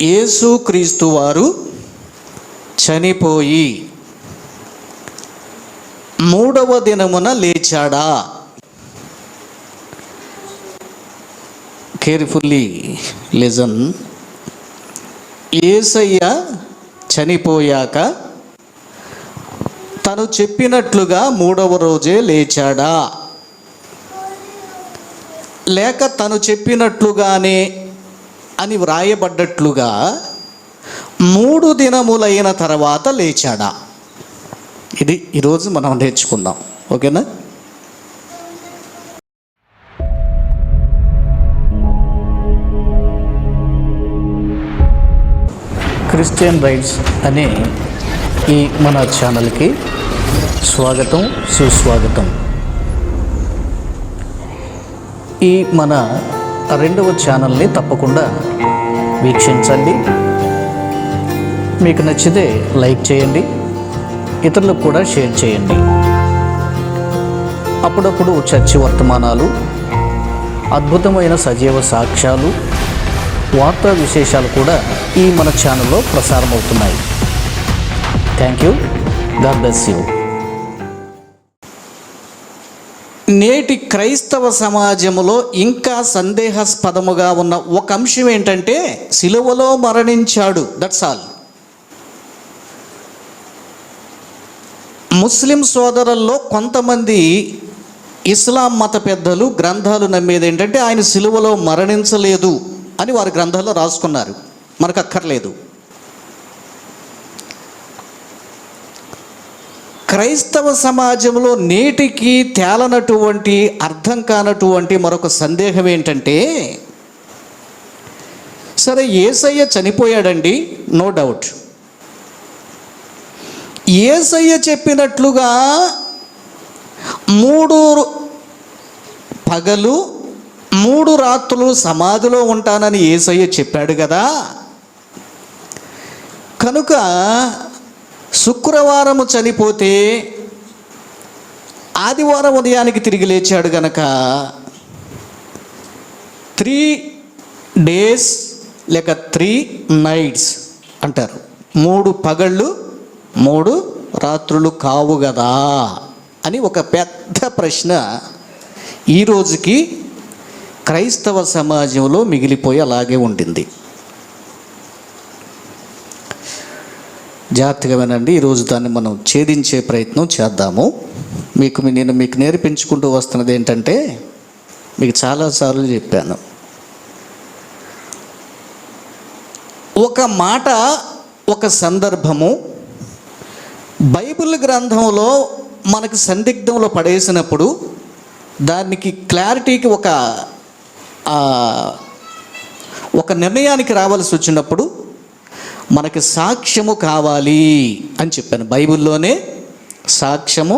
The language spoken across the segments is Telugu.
యేసుక్రీస్తు వారు చనిపోయి మూడవ దినమున లేచాడా? Carefully listen. యేసయ్య చనిపోయాక తను చెప్పినట్లుగా మూడవ రోజే లేచాడా, లేక తను చెప్పినట్లుగానే అని వ్రాయబడ్డట్లుగా 3 దినములైన తర్వాత లేచాడా? ఇది ఈరోజు మనం నేర్చుకుందాం. ఓకేనా? క్రిస్టియన్ రైట్స్ అనే ఈ మన ఛానల్కి స్వాగతం, సుస్వాగతం. ఈ మన 2వ ఛానల్ని తప్పకుండా వీక్షించండి. మీకు నచ్చితే లైక్ చేయండి, ఇతరులకు కూడా షేర్ చేయండి. అప్పుడప్పుడు చర్చి వర్తమానాలు, అద్భుతమైన సజీవ సాక్ష్యాలు, వార్తా విశేషాలు కూడా ఈ మన ఛానల్లో ప్రసారం అవుతున్నాయి. Thank you. God bless you. నేటి క్రైస్తవ సమాజంలో ఇంకా సందేహాస్పదముగా ఉన్న ఒక అంశం ఏంటంటే సిలువలో మరణించాడు, దట్స్ ఆల్. ముస్లిం సోదరుల్లో కొంతమంది ఇస్లాం మత పెద్దలు గ్రంథాలు నమ్మేది ఏంటంటే ఆయన సిలువలో మరణించలేదు అని వారి గ్రంథాల్లో రాసుకున్నారు. మనకు అక్కర్లేదు. క్రైస్తవ సమాజంలో నేటికి తేలనటువంటి, అర్థం కానటువంటి మరొక సందేహం ఏంటంటే, సరే యేసయ్య చనిపోయాడండి, నో డౌట్. యేసయ్య చెప్పినట్లుగా 3 పగలు 3 రాత్రులు సమాధిలో ఉంటానని యేసయ్య చెప్పాడు కదా. కనుక శుక్రవారము చనిపోతే ఆదివారం ఉదయానికి తిరిగి లేచాడు గనక 3 days లేక 3 nights అంటారు. 3 పగళ్ళు 3 రాత్రులు కావు కదా అని ఒక పెద్ద ప్రశ్న ఈ రోజుకి క్రైస్తవ సమాజంలో మిగిలిపోయి అలాగే ఉండింది. జాగ్రత్తగా వినండి. ఈరోజు దాన్ని మనం ఛేదించే ప్రయత్నం చేద్దాము. నేను మీకు నేర్పించుకుంటూ వస్తున్నది ఏంటంటే, మీకు చాలాసార్లు చెప్పాను, ఒక మాట, ఒక సందర్భము బైబిల్ గ్రంథంలో మనకు సందిగ్ధంలో పడేసినప్పుడు దానికి క్లారిటీకి ఒక నిర్ణయానికి రావాల్సి వచ్చినప్పుడు మనకి సాక్ష్యము కావాలి అని చెప్పాను. బైబిల్లోనే సాక్ష్యము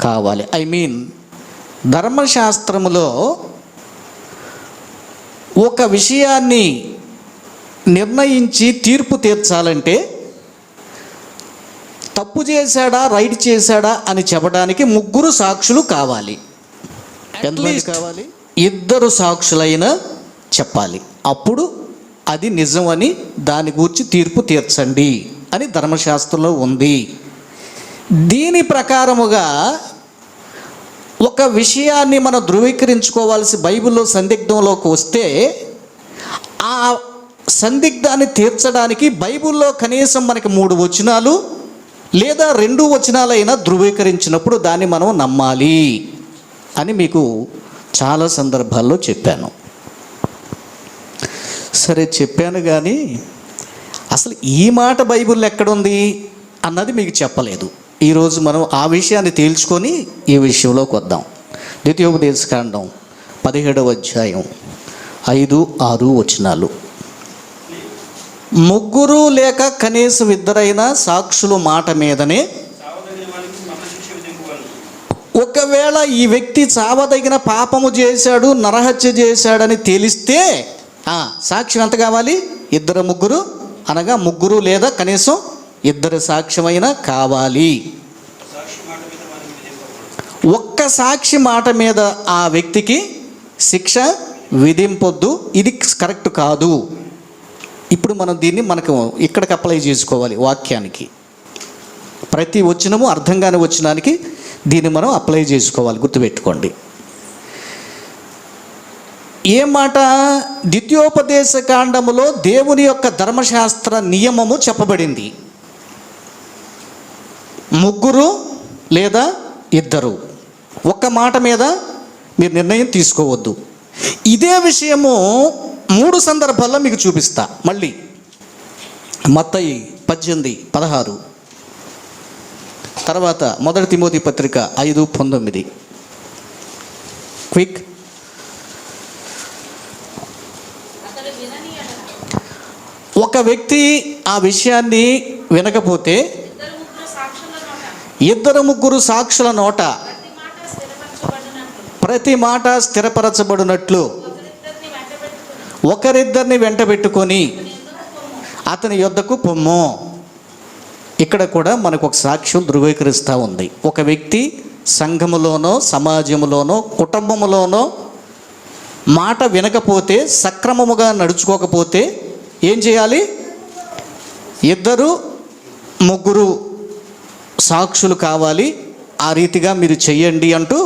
కావాలి. ధర్మశాస్త్రములో ఒక విషయాన్ని నిర్ణయించి తీర్పు తీర్చాలంటే తప్పు చేశాడా, రైట్ చేశాడా అని చెప్పడానికి 3 సాక్షులు కావాలి. ఎంతమంది కావాలి? 2 సాక్షులైనా చెప్పాలి. అప్పుడు అది నిజమని దాని గురించి తీర్పు తీర్చండి అని ధర్మశాస్త్రంలో ఉంది. దీని ప్రకారముగా ఒక విషయాన్ని మనం ధృవీకరించుకోవాల్సి బైబిల్లో సందిగ్ధంలోకి వస్తే ఆ సందిగ్ధాన్ని తీర్చడానికి బైబిల్లో కనీసం మనకి 3 వచనాలు లేదా 2 వచనాలైనా ధృవీకరించినప్పుడు దాన్ని మనం నమ్మాలి అని మీకు చాలా సందర్భాల్లో చెప్పాను. సరే చెప్పాను, కానీ అసలు ఈ మాట బైబిల్లో ఎక్కడుంది అన్నది మీకు చెప్పలేదు. ఈరోజు మనం ఆ విషయాన్ని తేల్చుకొని ఈ విషయంలోకి వద్దాం. ద్వితీయోపదేశకాండం 17వ అధ్యాయం 5-6 వచనాలు. 3 లేక కనీసం 2 సాక్షుల మాట మీదనే ఒకవేళ ఈ వ్యక్తి చావదగిన పాపము చేశాడు, నరహత్య చేశాడని తెలిస్తే సాక్ష్యం ఎంత కావాలి? 2, 3 అనగా 3 లేదా కనీసం 2 సాక్ష్యమైనా కావాలి. ఒక్క సాక్షి మాట మీద ఆ వ్యక్తికి శిక్ష విధింపొద్దు. ఇది కరెక్ట్ కాదు. ఇప్పుడు మనం దీన్ని మనకు ఇక్కడికి అప్లై చేసుకోవాలి. వాక్యానికి ప్రతి వచనము అర్థం కాని వచనానికి దీన్ని మనం అప్లై చేసుకోవాలి. గుర్తుపెట్టుకోండి. ఏ మాట? ద్వితీయోపదేశ కాండములో దేవుని యొక్క ధర్మశాస్త్ర నియమము చెప్పబడింది. ముగ్గురు లేదా ఇద్దరు, ఒక్క మాట మీద మీరు నిర్ణయం తీసుకోవద్దు. ఇదే విషయము 3 సందర్భాల్లో మీకు చూపిస్తా. మళ్ళీ మత్తయి 18:16, తర్వాత 1 తిమోతి పత్రిక 5:19. క్విక్. ఒక వ్యక్తి ఆ విషయాన్ని వినకపోతే 2-3 సాక్షుల నోట ప్రతి మాట స్థిరపరచబడినట్లు ఒకరిద్దరిని వెంట పెట్టుకొని అతని యొద్దకు పొమ్ము. ఇక్కడ కూడా మనకు ఒక సాక్ష్యం ధృవీకరిస్తూ ఉంది. ఒక వ్యక్తి సంఘములోనో సమాజంలోనో కుటుంబములోనో మాట వినకపోతే, సక్రమముగా నడుచుకోకపోతే ఏం చేయాలి? 2-3 సాక్షులు కావాలి. ఆ రీతిగా మీరు చెయ్యండి అంటూ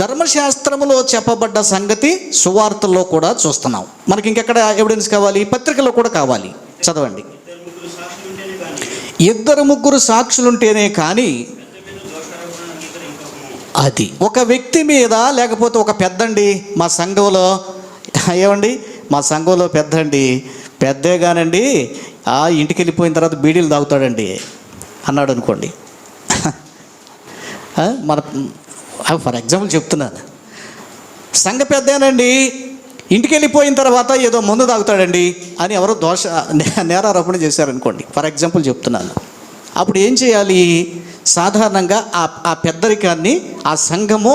ధర్మశాస్త్రములో చెప్పబడ్డ సంగతి సువార్తల్లో కూడా చూస్తున్నాం. మనకి ఇంకెక్కడ ఎవిడెన్స్ కావాలి? పత్రికలో కూడా కావాలి. చదవండి. 2-3 సాక్షులుంటేనే కానీ అది ఒక వ్యక్తి మీద, లేకపోతే ఒక పెద్దండి మా సంఘంలో, ఏమండి మా సంఘంలో పెద్దండి, పెద్దే కానండి ఇంటికి వెళ్ళిపోయిన తర్వాత బీడీలు తాగుతాడండి అన్నాడు అనుకోండి. మన ఫర్ ఎగ్జాంపుల్ చెప్తున్నాను. సంఘ పెద్దేనండి ఇంటికి వెళ్ళిపోయిన తర్వాత ఏదో మందు తాగుతాడండి అని ఎవరో నేరారోపణ చేశారనుకోండి. ఫర్ ఎగ్జాంపుల్ చెప్తున్నాను. అప్పుడు ఏం చేయాలి? సాధారణంగా ఆ పెద్దరికాన్ని ఆ సంఘము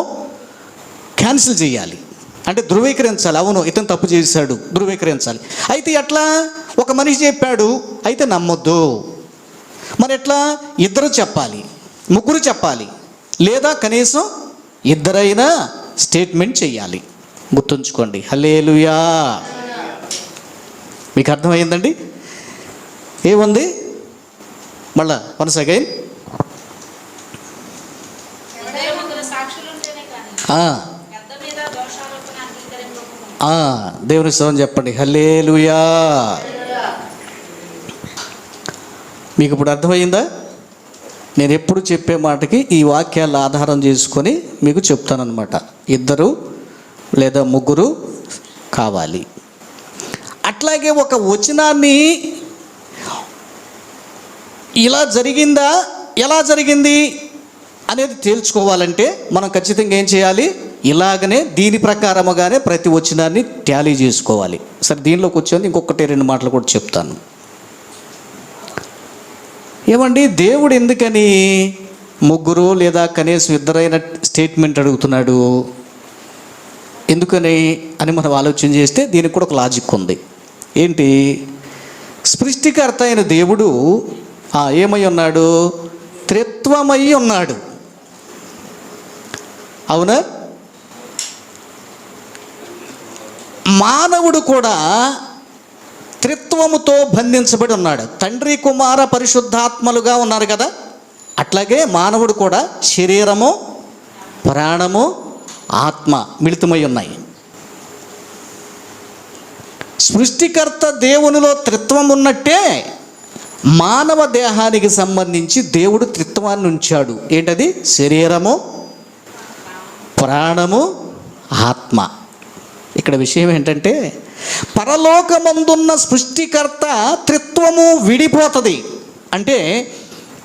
క్యాన్సిల్ చేయాలి. అంటే ధృవీకరించాలి. అవును ఇతను తప్పు చేశాడు, ధృవీకరించాలి. అయితే ఎట్లా? ఒక మనిషి చెప్పాడు అయితే నమ్మొద్దు. మరి ఎట్లా? 2 చెప్పాలి, 3 చెప్పాలి, లేదా కనీసం 2 స్టేట్మెంట్ చెయ్యాలి. గుర్తుంచుకోండి. హల్లెలూయా. మీకు అర్థమైందండి? ఏముంది? మళ్ళా వన్స్ అగైన్. దేవుని స్తోత్రం చెప్పండి. హల్లెలూయా. మీకు ఇప్పుడు అర్థమైందా? నేను ఎప్పుడు చెప్పే మాటకి ఈ వాక్యాల ఆధారం చేసుకొని మీకు చెప్తానన్నమాట. 2 లేదా 3 కావాలి. అట్లాగే ఒక వచనాన్ని ఇలా జరిగిందా, ఎలా జరిగింది అనేది తేల్చుకోవాలంటే మనం ఖచ్చితంగా ఏం చేయాలి? ఇలాగనే దీని ప్రకారముగానే ప్రతి వచనాన్ని టాలీ చేసుకోవాలి. సరే, దీనిలోకి వచ్చేది ఇంకొకటి 2 మాటలు కూడా చెప్తాను. ఏమండి, దేవుడు ఎందుకని 3 లేదా కనీసం 2 స్టేట్మెంట్ అడుగుతున్నాడు? ఎందుకని అని మనం ఆలోచన చేస్తే దీనికి కూడా ఒక లాజిక్ ఉంది. ఏంటి? సృష్టికర్త అయిన దేవుడు ఏమై ఉన్నాడు? త్రిత్వమై ఉన్నాడు. అవునా? మానవుడు కూడా త్రిత్వముతో బంధించబడి ఉన్నాడు. తండ్రి, కుమార, పరిశుద్ధాత్మలుగా ఉన్నారు కదా. అట్లాగే మానవుడు కూడా శరీరము, ప్రాణము, ఆత్మ మిళితమై ఉన్నాయి. సృష్టికర్త దేవునిలో త్రిత్వం ఉన్నట్టే మానవ దేహానికి సంబంధించి దేవుడు త్రిత్వాన్ని ఉంచాడు. ఏంటది? శరీరము, ప్రాణము, ఆత్మ. ఇక్కడ విషయం ఏంటంటే పరలోకమందున్న సృష్టికర్త త్రిత్వము విడిపోతుంది. అంటే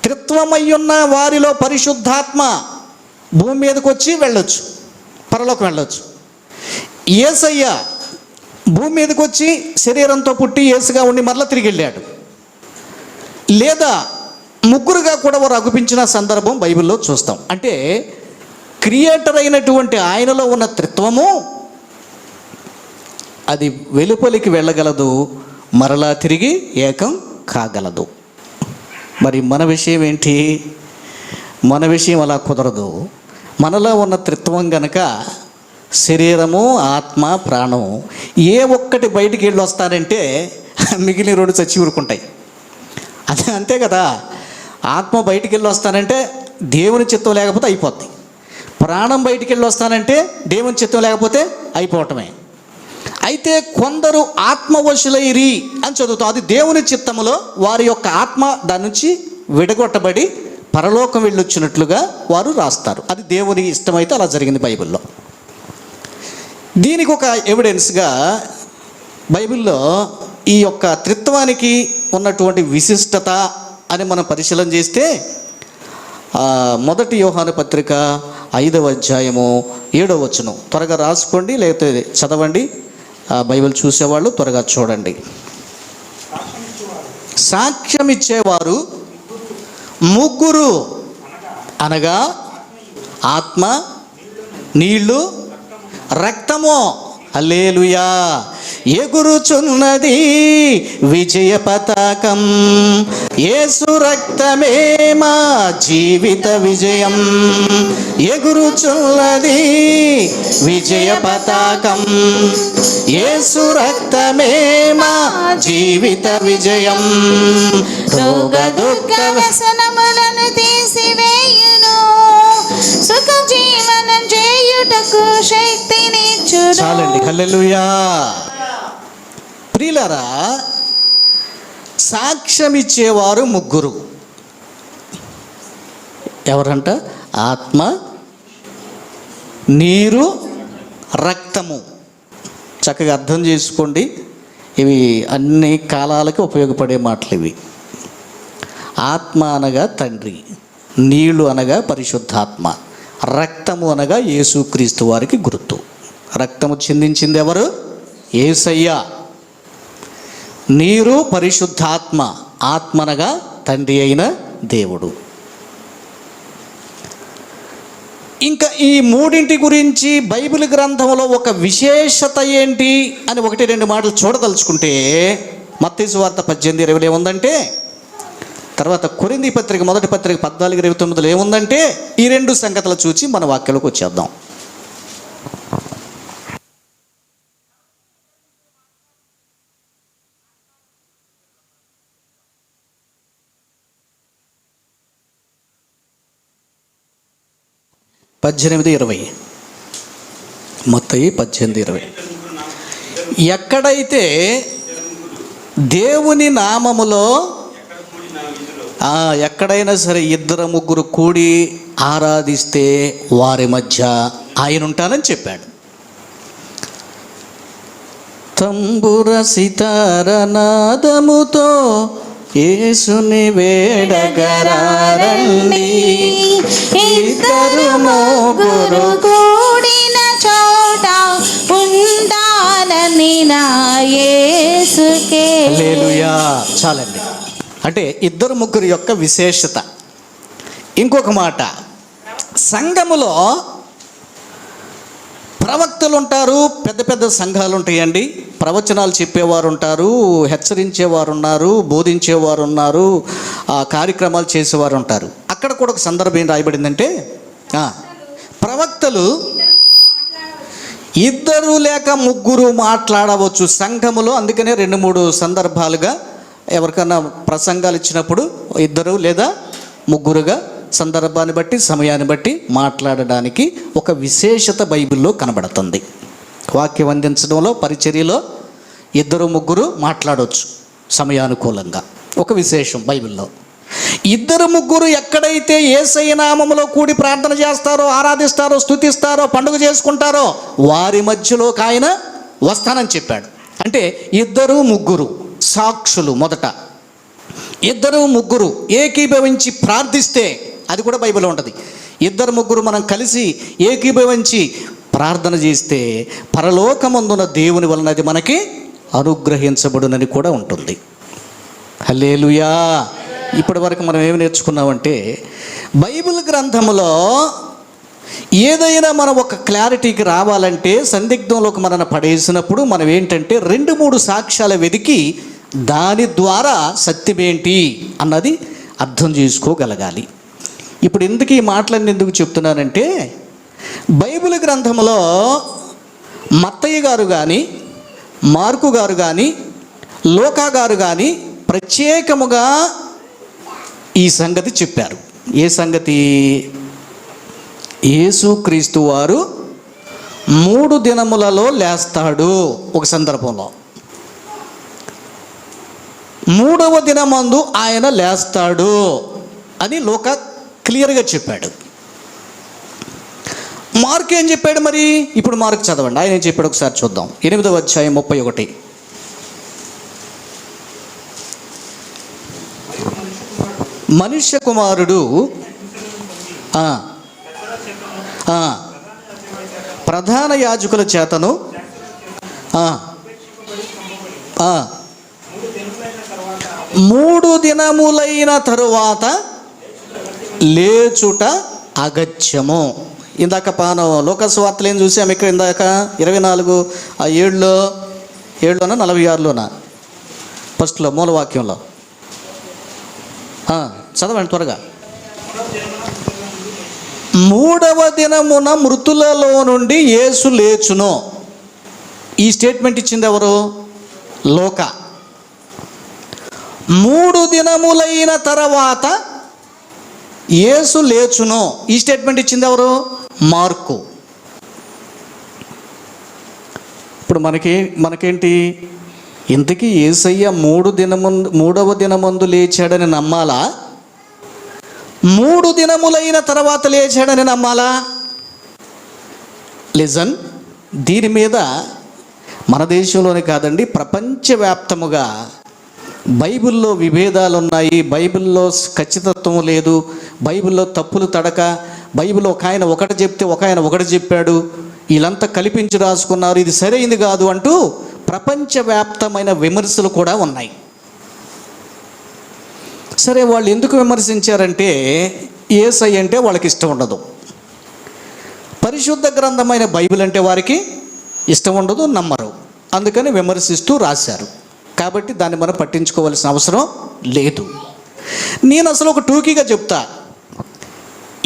త్రిత్వమయ్యున్న వారిలో పరిశుద్ధాత్మ భూమి మీదకి వచ్చి వెళ్ళొచ్చు, పరలోకం వెళ్ళొచ్చు. యేసయ్య భూమి మీదకి వచ్చి శరీరంతో పుట్టి యేసుగా ఉండి మరలా తిరిగి వెళ్ళాడు. లేదా 3గా కూడా వారు అగుపించిన సందర్భం బైబిల్లో చూస్తాం. అంటే క్రియేటర్ అయినటువంటి ఆయనలో ఉన్న త్రిత్వము అది వెలుపలికి వెళ్ళగలదు, మరలా తిరిగి ఏకం కాగలదు. మరి మన విషయం ఏంటి? మన విషయం అలా కుదరదు. మనలో ఉన్న త్రిత్వం గనక శరీరము, ఆత్మ, ప్రాణం ఏ ఒక్కటి బయటికి వెళ్ళి వస్తారంటే మిగిలిన రెండు చచ్చి ఊరుకుంటాయి. అదే అంతే కదా. ఆత్మ బయటికి వెళ్ళి వస్తానంటే దేవుని చిత్తం లేకపోతే అయిపోద్ది. ప్రాణం బయటికి వెళ్ళి వస్తానంటే దేవుని చిత్తం లేకపోతే అయిపోవటమే. అయితే కొందరు ఆత్మవశులైరి అని చదువుతాం. అది దేవుని చిత్తములో వారి యొక్క ఆత్మ దాని నుంచి విడగొట్టబడి పరలోకం వెళ్ళొచ్చినట్లుగా వారు రాస్తారు. అది దేవుని ఇష్టమైతే అలా జరిగింది బైబిల్లో. దీనికి ఒక ఎవిడెన్స్గా బైబిల్లో ఈ యొక్క త్రిత్వానికి ఉన్నటువంటి విశిష్టత అని మనం పరిశీలన చేస్తే మొదటి యోహాను పత్రిక 5వ అధ్యాయము 7వ వచనం. త్వరగా రాసుకోండి, లేకపోతే చదవండి. బైబిల్ చూసేవాళ్ళు త్వరగా చూడండి. సాక్ష్యం ఇచ్చేవారు ముగ్గురు, అనగా ఆత్మ, నీళ్లు, రక్తము. హల్లెలూయా. ఎగురుచున్నది విజయ పతాకం, యేసు రక్తమే మా జీవిత విజయం. ఎగురుచున్నది విజయ పతాకం, యేసు రక్తమే మా జీవిత విజయం. రోగ దుఃఖ వ్యసనములను తీసివేయును, సుఖ జీవనం చేయుటకు శక్తినిచ్చును. చాలండి. హల్లెలూయా. ప్రియులారా, సాక్ష్యం ఇచ్చేవారు ముగ్గురు. ఎవరంట? ఆత్మ, నీరు, రక్తము. చక్కగా అర్థం చేసుకోండి. ఇవి అన్ని కాలాలకి ఉపయోగపడే మాటలు ఇవి. ఆత్మ అనగా తండ్రి, నీళ్లు అనగా పరిశుద్ధాత్మ, రక్తము అనగా యేసుక్రీస్తు వారికి గుర్తు. రక్తము చిందించింది ఎవరు? యేసయ్య. నీరు పరిశుద్ధాత్మ, ఆత్మ అనగా తండ్రి అయిన దేవుడు. ఇంకా ఈ మూడింటి గురించి బైబిల్ గ్రంథంలో ఒక విశేషత ఏంటి అని 1-2 మాటలు చూడదలుచుకుంటే, మత్తయి సువార్త 18:20 ఏముందంటే, తర్వాత కొరింథీ పత్రిక మొదటి పత్రిక 14:29 ఏముందంటే, ఈ 2 సంగతులు చూసి మన వాక్యాలకు వచ్చేద్దాం. మత్తయి 18:20. ఎక్కడైతే దేవుని నామములో ఎక్కడైనా సరే 2-3 కూడి ఆరాధిస్తే వారి మధ్య ఆయన ఉంటానని చెప్పాడు. తంబుర సితార నాదముతో యేసుని వేడగరారండి, 2-3 కూడిన చోట ఉంటానని నా యేసుకే. హల్లెలూయా. చాలండి. అంటే 2-3 యొక్క విశేషత. ఇంకొక మాట, సంఘములో ప్రవక్తలు ఉంటారు, పెద్ద పెద్ద సంఘాలు ఉంటాయండి. ప్రవచనాలు చెప్పేవారు ఉంటారు, హెచ్చరించేవారు ఉన్నారు, బోధించేవారు ఉన్నారు, కార్యక్రమాలు చేసేవారు ఉంటారు. అక్కడ కూడా ఒక సందర్భం ఏం రాయబడిందంటే, ప్రవక్తలు 2 లేక 3 మాట్లాడవచ్చు సంఘములో. అందుకనే 2-3 సందర్భాలుగా ఎవరికైనా ప్రసంగాలు ఇచ్చినప్పుడు 2 లేదా 3గా సందర్భాన్ని బట్టి సమయాన్ని బట్టి మాట్లాడడానికి ఒక విశేషత బైబిల్లో కనబడుతుంది. వాక్యం అందించడంలో, పరిచర్యలో 2-3 మాట్లాడవచ్చు సమయానుకూలంగా. ఒక విశేషం బైబిల్లో. 2-3 ఎక్కడైతే యేసయ్య నామములో కూడి ప్రార్థన చేస్తారో, ఆరాధిస్తారో, స్తుతిస్తారో, పండుగ చేసుకుంటారో వారి మధ్యలోకి ఆయన వస్తానని చెప్పాడు. అంటే 2-3 సాక్షులు. మొదట 2-3 ఏకీభవించి ప్రార్థిస్తే, అది కూడా బైబిల్లో ఉంటుంది. 2-3 మనం కలిసి ఏకీభవించి ప్రార్థన చేస్తే పరలోకమందున దేవుని వలన అది మనకి అనుగ్రహించబడునని కూడా ఉంటుంది. హల్లెలూయా. ఇప్పటి వరకు మనం ఏమి నేర్చుకున్నామంటే, బైబిల్ గ్రంథంలో ఏదైనా మనం ఒక క్లారిటీకి రావాలంటే, సందిగ్ధంలోకి మనల్ని పడేసినప్పుడు మనం ఏంటంటే 2-3 సాక్ష్యాలు వెతికి దాని ద్వారా సత్యమేంటి అన్నది అర్థం చేసుకోగలగాలి. ఇప్పుడు ఎందుకు ఈ మాటలన్నీ ఎందుకు చెప్తున్నానంటే, బైబిల్ గ్రంథంలో మత్తయి గారు కానీ, మార్కు గారు కానీ, లోకా గారు కానీ ప్రత్యేకముగా ఈ సంగతి చెప్పారు. ఏ సంగతి? యేసుక్రీస్తు వారు 3 దినములలో లేస్తాడు. ఒక సందర్భంలో 3వ దినమందు ఆయన లేస్తాడు అని లోకా క్లియర్గా చెప్పాడు. మార్కు ఏం చెప్పాడు మరి? ఇప్పుడు మార్కు చదవండి, ఆయన ఏం చెప్పాడు ఒకసారి చూద్దాం. 8వ అధ్యాయం 31. మనుష్య కుమారుడు ప్రధాన యాజకుల చేతను 3 దినములైన తరువాత లేచుట అగత్యము. ఇందాక లోకాసు వార్తలు ఏం చూసాము ఇక్కడ? ఇందాక 24:7లోనా 46లోనా? ఫస్ట్లో మూలవాక్యంలో చదవండి త్వరగా. 3వ దినమున మృతులలో నుండి యేసు లేచును. ఈ స్టేట్మెంట్ ఇచ్చింది ఎవరు? లోకా. 3 దినములైన తర్వాత యేసు లేచును, ఈ స్టేట్మెంట్ ఇచ్చింది ఎవరు? మార్కు. ఇప్పుడు మనకేంటి? ఇంతకీ యేసయ్య 3వ దినమందు లేచాడని నమ్మాలా? 3 దినములైన తర్వాత లేచాడని నమ్మాలా? లిజన్, దీని మీద మన దేశంలోనే కాదండి, ప్రపంచవ్యాప్తముగా బైబిల్లో విభేదాలు ఉన్నాయి. బైబిల్లో ఖచ్చితత్వం లేదు. బైబిల్లో తప్పులు తడక. బైబిల్లో ఒక ఆయన ఒకటి చెప్తే ఒక ఆయన ఒకటి చెప్పాడు. వీళ్ళంతా కల్పించి రాసుకున్నారు, ఇది సరైంది కాదు అంటూ ప్రపంచవ్యాప్తమైన విమర్శలు కూడా ఉన్నాయి. సరే, వాళ్ళు ఎందుకు విమర్శించారంటే యేసయ్య అంటే వాళ్ళకి ఇష్టం ఉండదు, పరిశుద్ధ గ్రంథమైన బైబిల్ అంటే వారికి ఇష్టం ఉండదు, నమ్మరు. అందుకని విమర్శిస్తూ రాశారు. కాబట్టి దాన్ని మనం పట్టించుకోవాల్సిన అవసరం లేదు. నేను అసలు ఒక టూకీగా చెప్తా.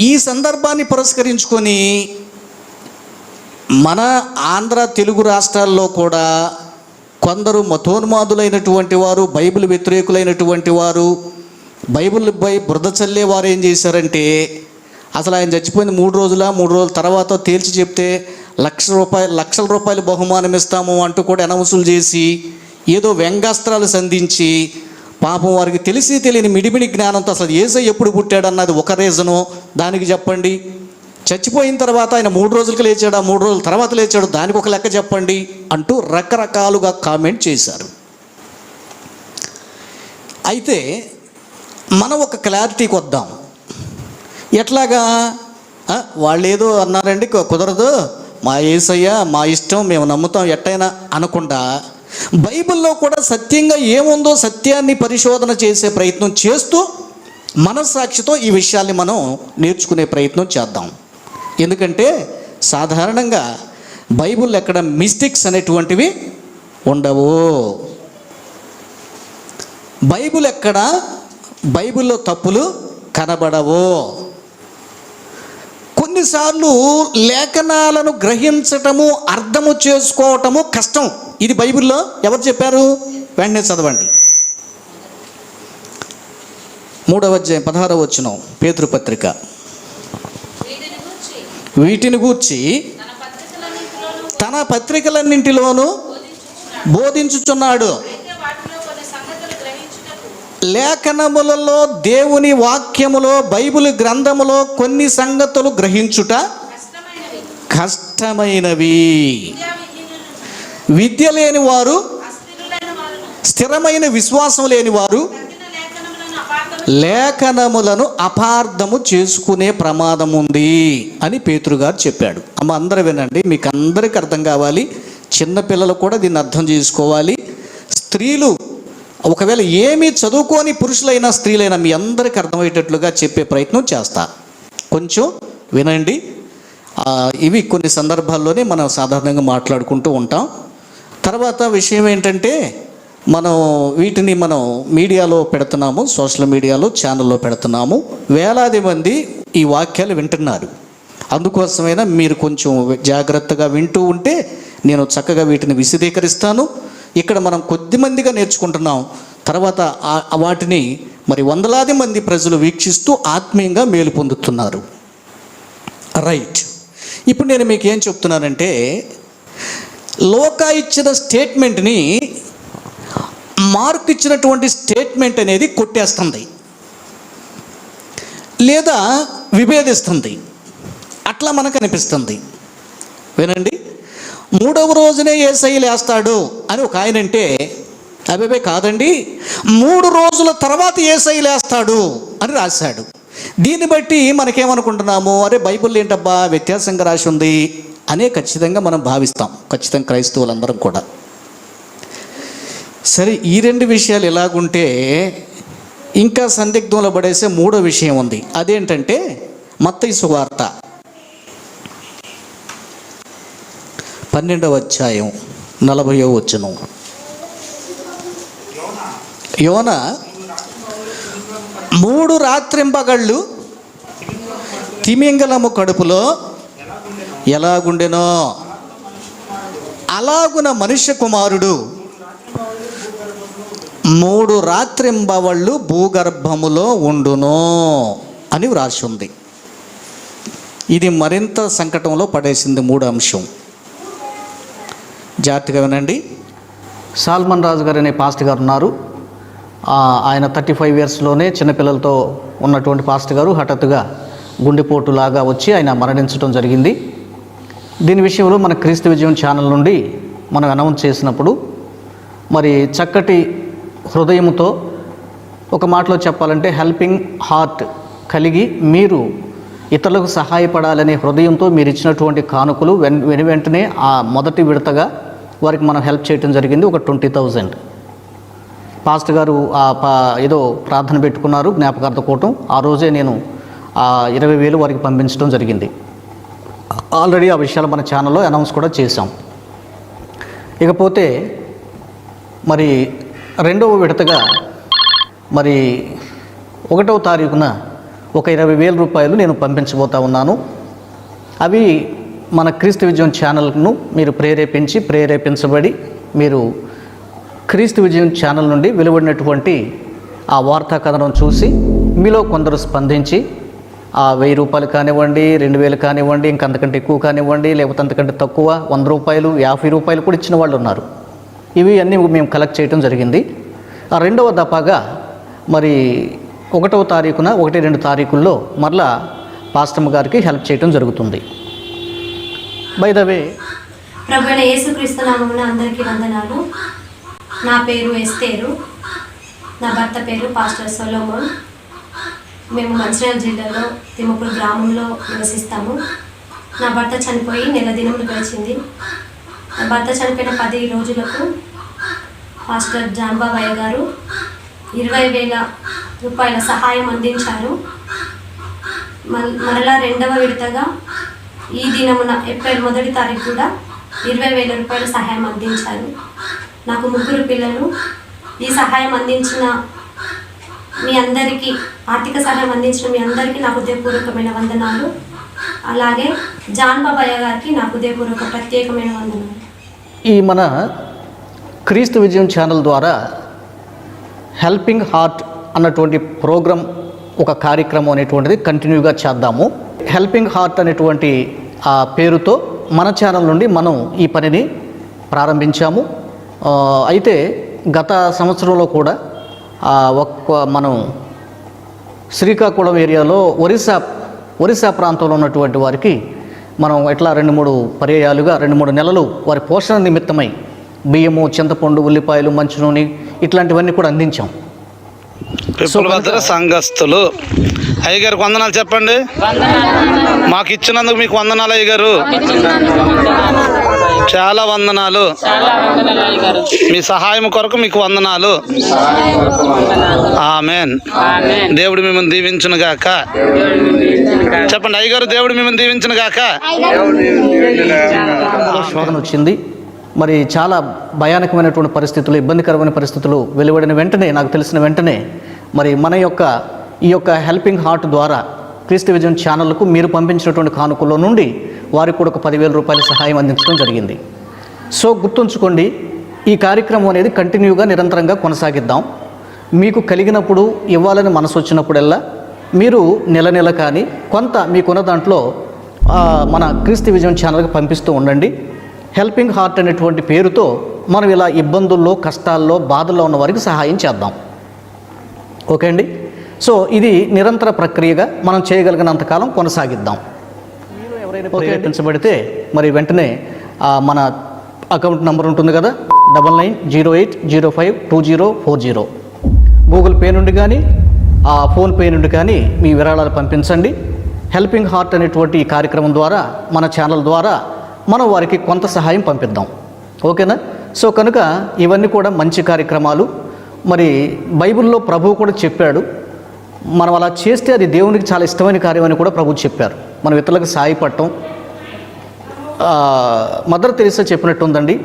ఈ సందర్భాన్ని పురస్కరించుకొని మన ఆంధ్ర తెలుగు రాష్ట్రాల్లో కూడా కొందరు మతోన్మాదులైనటువంటి వారు, బైబిల్ వ్యతిరేకులైనటువంటి వారు, బైబిల్పై బురద చల్లేవారు ఏం చేశారంటే, అసలు ఆయన చచ్చిపోయింది 3 రోజుల తర్వాత తేల్చి చెప్తే లక్షల రూపాయలు బహుమానం ఇస్తాము అంటూ కూడా అనౌన్సులు చేసి ఏదో వ్యంగ్యాస్త్రాలు సంధించి, పాపం వారికి తెలిసి తెలియని మిడిమిడి జ్ఞానంతో అసలు యేసయ్య ఎప్పుడు పుట్టాడన్నది ఒక రీజను, దానికి చెప్పండి. చచ్చిపోయిన తర్వాత ఆయన 3 రోజులకి లేచాడా, 3 రోజుల తర్వాత లేచాడు, దానికి ఒక లెక్క చెప్పండి అంటూ రకరకాలుగా కామెంట్ చేశారు. అయితే మనం ఒక క్లారిటీకి వద్దాం. ఎట్లాగా? వాళ్ళు ఏదో అన్నారండి, కుదరదు, మా యేసయ్య మా ఇష్టం, మేము నమ్ముతాం ఎట్టయినా అనకుండా, బైబిల్లో కూడా సత్యంగా ఏముందో సత్యాన్ని పరిశోధన చేసే ప్రయత్నం చేస్తూ మనస్సాక్షితో ఈ విషయాల్ని మనం నేర్చుకునే ప్రయత్నం చేద్దాం. ఎందుకంటే సాధారణంగా బైబిల్ ఎక్కడ మిస్టేక్స్ అనేటువంటివి ఉండవు. బైబిల్లో తప్పులు కనబడవు. కొన్నిసార్లు లేఖనాలను గ్రహించటము, అర్థము చేసుకోవటము కష్టం. ఇది బైబిల్లో ఎవరు చెప్పారు? వెంటనే చదవండి. 3వ అధ్యాయం 16వ వచనం, పేతురు పత్రిక. వీటిని గూర్చి తన పత్రికలన్నింటిలోనూ బోధించుచున్నాడు. లేఖనములలో, దేవుని వాక్యములో, బైబిల్ గ్రంథములో కొన్ని సంగతులు గ్రహించుట కష్టమైనవి. విద్య లేని వారు, స్థిరమైన విశ్వాసం లేని వారు లేఖనములను అపార్థము చేసుకునే ప్రమాదం ఉంది అని పేతురు గారు చెప్పాడు. అమ్మ, అందరూ వినండి, మీకు అందరికీ అర్థం కావాలి. చిన్నపిల్లలు కూడా దీన్ని అర్థం చేసుకోవాలి. స్త్రీలు ఒకవేళ ఏమీ చదువుకోని పురుషులైనా స్త్రీలైనా మీ అందరికీ అర్థమయ్యేటట్లుగా చెప్పే ప్రయత్నం చేస్తా. కొంచెం వినండి. ఇవి కొన్ని సందర్భాల్లోనే మనం సాధారణంగా మాట్లాడుకుంటూ ఉంటాం. తర్వాత విషయం ఏంటంటే, వీటిని మనం మీడియాలో పెడుతున్నాము, సోషల్ మీడియాలో, ఛానల్లో పెడుతున్నాము. వేలాది మంది ఈ వాక్యాలు వింటున్నారు. అందుకోసమైనా మీరు కొంచెం జాగ్రత్తగా వింటూ ఉంటే నేను చక్కగా వీటిని విశదీకరిస్తాను. ఇక్కడ మనం కొద్దిమందిగా నేర్చుకుంటున్నాం. తర్వాత వాటిని మరి వందలాది మంది ప్రజలు వీక్షిస్తూ ఆత్మీయంగా మేలు పొందుతున్నారు. రైట్. ఇప్పుడు నేను మీకు ఏం చెప్తున్నానంటే, లోకా ఇచ్చిన స్టేట్మెంట్ని మార్క్ ఇచ్చినటువంటి స్టేట్మెంట్ అనేది కొట్టేస్తుంది లేదా విభేదిస్తుంది. అట్లా మనకు అనిపిస్తుంది. వినండి, 3వ రోజునే యేసయ్య లేస్తాడు అని ఒక ఆయన అంటే, అబ్బాయి కాదండి, 3 రోజుల తర్వాత యేసయ్య లేస్తాడు అని రాశాడు. దీన్ని బట్టి మనకేమనుకుంటున్నాము, అరే బైబిల్ ఏంటబ్బా వ్యత్యాసంగా రాసి ఉంది అనే ఖచ్చితంగా మనం భావిస్తాం, ఖచ్చితంగా క్రైస్తవులందరం కూడా. సరే, ఈ 2 విషయాలు ఎలాగుంటే ఇంకా సందిగ్ధంలో పడేసే 3వ విషయం ఉంది. అదేంటంటే మత్తయి సువార్త 12వ అధ్యాయం 40వ వచనం. యోనా 3 రాత్రింపగళ్ళు తిమింగలము కడుపులో ఎలాగుండెనో అలాగున మనుష్య కుమారుడు 3 రాత్రింబవళ్ళు భూగర్భములో ఉండును అని వ్రాసి ఉంది. ఇది మరింత సంకటంలో పడేసింది 3వ అంశం. జాగ్రత్తగా వినండి. సాల్మన్ రాజు గారు అనే పాస్టర్ గారు ఉన్నారు. ఆయన 35 ఇయర్స్లోనే చిన్నపిల్లలతో ఉన్నటువంటి పాస్టర్ గారు హఠాత్తుగా గుండెపోటు లాగా వచ్చి ఆయన మరణించడం జరిగింది. దీని విషయంలో మన క్రీస్తు విజయం ఛానల్ నుండి మనం అనౌన్స్ చేసినప్పుడు మరి చక్కటి హృదయంతో, ఒక మాటలో చెప్పాలంటే హెల్పింగ్ హార్ట్ కలిగి మీరు ఇతరులకు సహాయపడాలనే హృదయంతో మీరు ఇచ్చినటువంటి కానుకలు వెంటనే ఆ మొదటి విడతగా వారికి మనం హెల్ప్ చేయడం జరిగింది. ఒక 20,000 పాస్టర్ గారు ఏదో ప్రార్థన పెట్టుకున్నారు, జ్ఞాపకార్థ కూటం. ఆ రోజే నేను 20,000 వారికి పంపించడం జరిగింది. ఆల్రెడీ ఆ విషయాలు మన ఛానల్లో అనౌన్స్ కూడా చేశాం. ఇకపోతే మరి 2వ విడతగా మరి 1వ తారీఖున ఒక 20,000 రూపాయలు నేను పంపించబోతా ఉన్నాను. అవి మన క్రీస్తు విజయం ఛానల్ను మీరు ప్రేరేపించబడి మీరు క్రీస్తు విజయం ఛానల్ నుండి వెలువడినటువంటి ఆ వార్తా కథనం చూసి మీలో కొందరు స్పందించి ఆ 1000 రూపాయలు కానివ్వండి, 2000 కానివ్వండి, ఇంకంతకంటే ఎక్కువ కానివ్వండి, లేకపోతే అంతకంటే తక్కువ 100 రూపాయలు, 50 రూపాయలు కూడా ఇచ్చిన వాళ్ళు ఉన్నారు. ఇవి అన్నీ మేము కలెక్ట్ చేయడం జరిగింది. ఆ 2వ దఫాగా మరి 1వ తారీఖున 1-2 తారీఖుల్లో మరలా పాస్టమ్ గారికి హెల్ప్ చేయడం జరుగుతుంది. బై ద వే, ప్రభువైన యేసుక్రీస్తు నామమున అందరికీ వందనాలు. నా పేరు ఎస్తేరు, నా భర్త పేరు పాస్టర్ సొలోమోన్. మేము మంచిర్యాల జిల్లాలో తిమ్మపూర్ గ్రామంలో నివసిస్తాము. నా భర్త చనిపోయి నెల దినములు గడిచింది. నా భర్త చనిపోయిన 10 రోజులకు పాస్టర్ జాన్ బాబయ్య గారు 20,000 రూపాయల సహాయం అందించారు. మరలా 2వ విడతగా ఈ దినమున ఏప్రిల్ 1వ తారీఖు కూడా 20,000 రూపాయల సహాయం అందించారు. నాకు 3 పిల్లలు. ఈ సహాయం అందించిన మీ అందరికీ, ఆర్థిక సహాయం అందించిన మీ అందరికీ నా హృదయపూర్వకమైన వందనాలు. అలాగే జాన్ బాబయ్య గారికి నా హృదయపూర్వక ప్రత్యేకమైన వందనాలు. ఈ మన క్రీస్తు విజయం ఛానల్ ద్వారా హెల్పింగ్ హార్ట్ అన్నటువంటి ప్రోగ్రాం, ఒక కార్యక్రమం అనేటువంటిది కంటిన్యూగా చేద్దాము. హెల్పింగ్ హార్ట్ అనేటువంటి ఆ పేరుతో మన ఛానల్ నుండి మనం ఈ పనిని ప్రారంభించాము. అయితే గత సంవత్సరంలో కూడా మనం శ్రీకాకుళం ఏరియాలో ఒరిస్సా ప్రాంతంలో ఉన్నటువంటి వారికి మనం ఎట్లా 2-3 పర్యాయాలుగా 2-3 నెలలు వారి పోషణ నిమిత్తమై బియ్యము, చింతపండు, ఉల్లిపాయలు, మంచి నూనె ఇట్లాంటివన్నీ కూడా అందించాం. పిప్పులభద్ర సంఘస్థులు అయ్యగారికి వందనాలు చెప్పండి. మాకు ఇచ్చినందుకు మీకు వందనాలు అయ్యగారు, చాలా వందనాలు. మీ సహాయం కొరకు మీకు వందనాలు. ఆమేన్. దేవుడు మిమ్మల్ని దీవించును గాక. చెప్పండి అయ్యగారు, దేవుడు మిమ్మల్ని దీవించును గాక. శోధన వచ్చింది. మరి చాలా భయానకమైనటువంటి పరిస్థితులు, ఇబ్బందికరమైన పరిస్థితులు వెలువడిన వెంటనే, నాకు తెలిసిన వెంటనే మరి మన ఈ యొక్క హెల్పింగ్ హార్ట్ ద్వారా క్రీస్తు విజయం ఛానల్కు మీరు పంపించినటువంటి కానుకల్లో నుండి వారికి కూడా ఒక 10,000 రూపాయల సహాయం అందించడం జరిగింది. సో గుర్తుంచుకోండి, ఈ కార్యక్రమం అనేది కంటిన్యూగా నిరంతరంగా కొనసాగిద్దాం. మీకు కలిగినప్పుడు ఇవ్వాలని మనసు వచ్చినప్పుడల్లా మీరు నెల కానీ కొంత మీకున్న దాంట్లో మన క్రీస్తు విజయం ఛానల్కి పంపిస్తూ ఉండండి. హెల్పింగ్ హార్ట్ అనేటువంటి పేరుతో మనం ఇలా ఇబ్బందుల్లో, కష్టాల్లో, బాధల్లో ఉన్న వారికి సహాయం చేద్దాం. ఓకే అండి. సో ఇది నిరంతర ప్రక్రియగా మనం చేయగలిగినంతకాలం కొనసాగిద్దాం. మీరు ఎవరైనా ప్రేరేపించబడితే మరి వెంటనే మన అకౌంట్ నెంబర్ ఉంటుంది కదా, 9908052040. గూగుల్ పే నుండి కానీ ఫోన్పే నుండి కానీ మీ విరాళాలు పంపించండి. హెల్పింగ్ హార్ట్ అనేటువంటి ఈ కార్యక్రమం ద్వారా, మన ఛానల్ ద్వారా మనం వారికి కొంత సహాయం పంపిద్దాం. ఓకేనా? సో కనుక ఇవన్నీ కూడా మంచి కార్యక్రమాలు. మరి బైబిల్లో ప్రభువు కూడా చెప్పాడు, మనం అలా చేస్తే అది దేవునికి చాలా ఇష్టమైన కార్యం అని కూడా ప్రభువు చెప్పారు. మనం ఇతరులకు సాయపడటం. మదర్ తెరీసా చెప్పినట్టుందండి,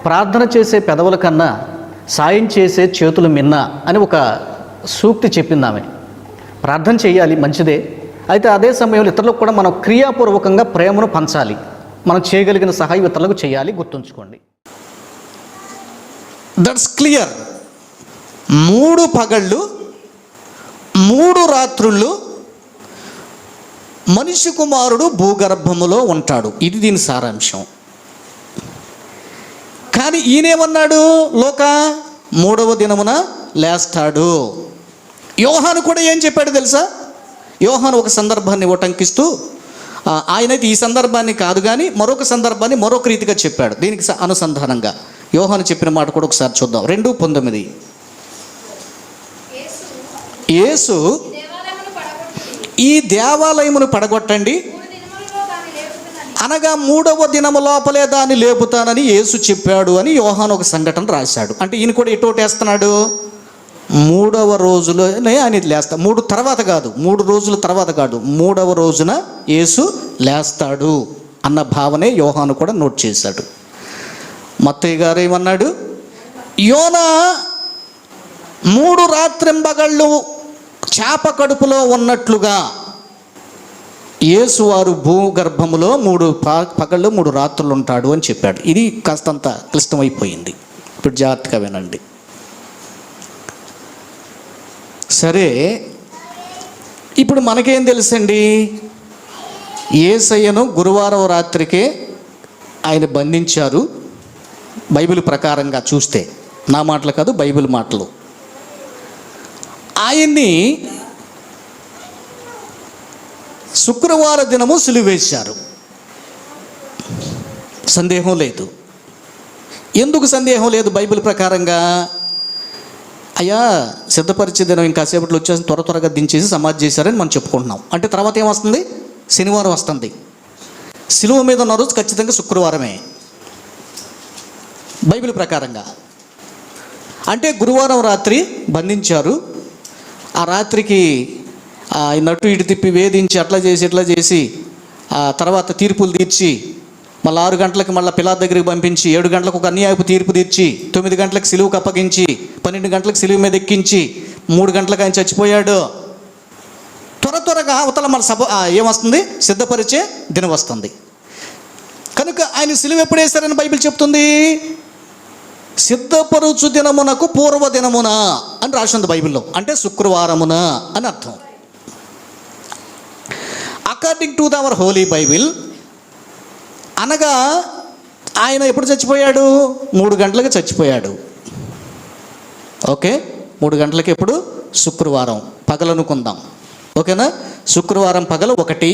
ప్రార్థన చేసే పెదవుల కన్నా సాయం చేసే చేతులు మిన్న అని ఒక సూక్తి చెప్పింది ఆమె. ప్రార్థన చేయాలి, మంచిదే. అయితే అదే సమయంలో ఇతరులకు కూడా మనం క్రియాపూర్వకంగా ప్రేమను పంచాలి. మనం చేయగలిగిన సహాయం ఇతరులకు చేయాలి, గుర్తుంచుకోండి. That's clear. 3 పగళ్ళు 3 రాత్రులు మనిషి కుమారుడు భూగర్భములో ఉంటాడు. ఇది దీని సారాంశం. కానీ ఈయనేమన్నాడు? లోక 3వ దినమున లేస్తాడు. యోహాను కూడా ఏం చెప్పాడు తెలుసా? యోహాను ఒక సందర్భాన్ని ఉటంకిస్తూ, ఆయనైతే ఈ సందర్భాన్ని కాదు కానీ మరొక సందర్భాన్ని మరొక రీతిగా చెప్పాడు. దీనికి అనుసంధానంగా యోహాను చెప్పిన మాట కూడా ఒకసారి చూద్దాం. 2:19. యేసు ఈ దేవాలయమును పడగొట్టండి, అనగా 3వ దినము లోపలే దాన్ని లేపుతానని యేసు చెప్పాడు అని యోహాను ఒక సంఘటన రాశాడు. అంటే ఈయన కూడా ఎటోటేస్తున్నాడు, 3వ రోజులోనే ఆయన లేస్తా. 3 తర్వాత కాదు, 3 రోజుల తర్వాత కాదు, 3వ రోజున యేసు లేస్తాడు అన్న భావనే యోహాను కూడా నోట్ చేశాడు. మత్తయి గారు ఏమన్నాడు? యోనా 3 రాత్రింబగళ్ళు చేప కడుపులో ఉన్నట్లుగా యేసు వారు భూగర్భములో 3 పగళ్ళు 3 రాత్రులు ఉంటాడు అని చెప్పాడు. ఇది కాస్తంత క్లిష్టమైపోయింది. ఇప్పుడు జాగ్రత్తగా వినండి. సరే, ఇప్పుడు మనకేం తెలుసండి? యేసయ్యను గురువారం రాత్రికే ఆయన బంధించారు. బైబిల్ ప్రకారంగా చూస్తే, నా మాటలు కాదు, బైబిల్ మాటలు. ఆయన్ని శుక్రవార దినము సిలువేశారు. సందేహం లేదు. ఎందుకు సందేహం లేదు? బైబిల్ ప్రకారంగా అయ్యా సిద్ధపరిచే దినం ఇంకాసేపట్లో వచ్చేసి త్వరగా దించేసి సమాధి చేశారని మనం చెప్పుకుంటున్నాం. అంటే తర్వాత ఏమొస్తుంది? శనివారం వస్తుంది. శిలువ మీద ఉన్న రోజు ఖచ్చితంగా శుక్రవారమే బైబిల్ ప్రకారంగా. అంటే గురువారం రాత్రి బంధించారు. ఆ రాత్రికి నటు ఇటు తిప్పి వేధించి అట్లా చేసి ఆ తర్వాత తీర్పులు తీర్చి మళ్ళీ 6 గంటలకు మళ్ళీ పిలాతు దగ్గరికి పంపించి 7 గంటలకు ఒక అన్యాయపు తీర్పు తీర్చి 9 గంటలకు సిలువుకు అప్పగించి 12 గంటలకు సిలువు మీద ఎక్కించి 3 గంటలకు ఆయన చచ్చిపోయాడు. త్వరగా అవతల మన సభ ఏమొస్తుంది? సిద్ధపరిచే దినం వస్తుంది. కనుక ఆయన సిలువ ఎప్పుడు వేశారని బైబిల్ చెప్తుంది? సిద్ధపరుచు దినమునకు పూర్వ దినమున అని రాసింది బైబిల్లో. అంటే శుక్రవారమున అని అర్థం. According to our Holi Bible అనగా ఆయన ఎప్పుడు చచ్చిపోయాడు? 3 గంటలకు చచ్చిపోయాడు. ఓకే, 3 గంటలకి ఎప్పుడు? శుక్రవారం పగలనుకుందాం. ఓకేనా? శుక్రవారం పగలు 1,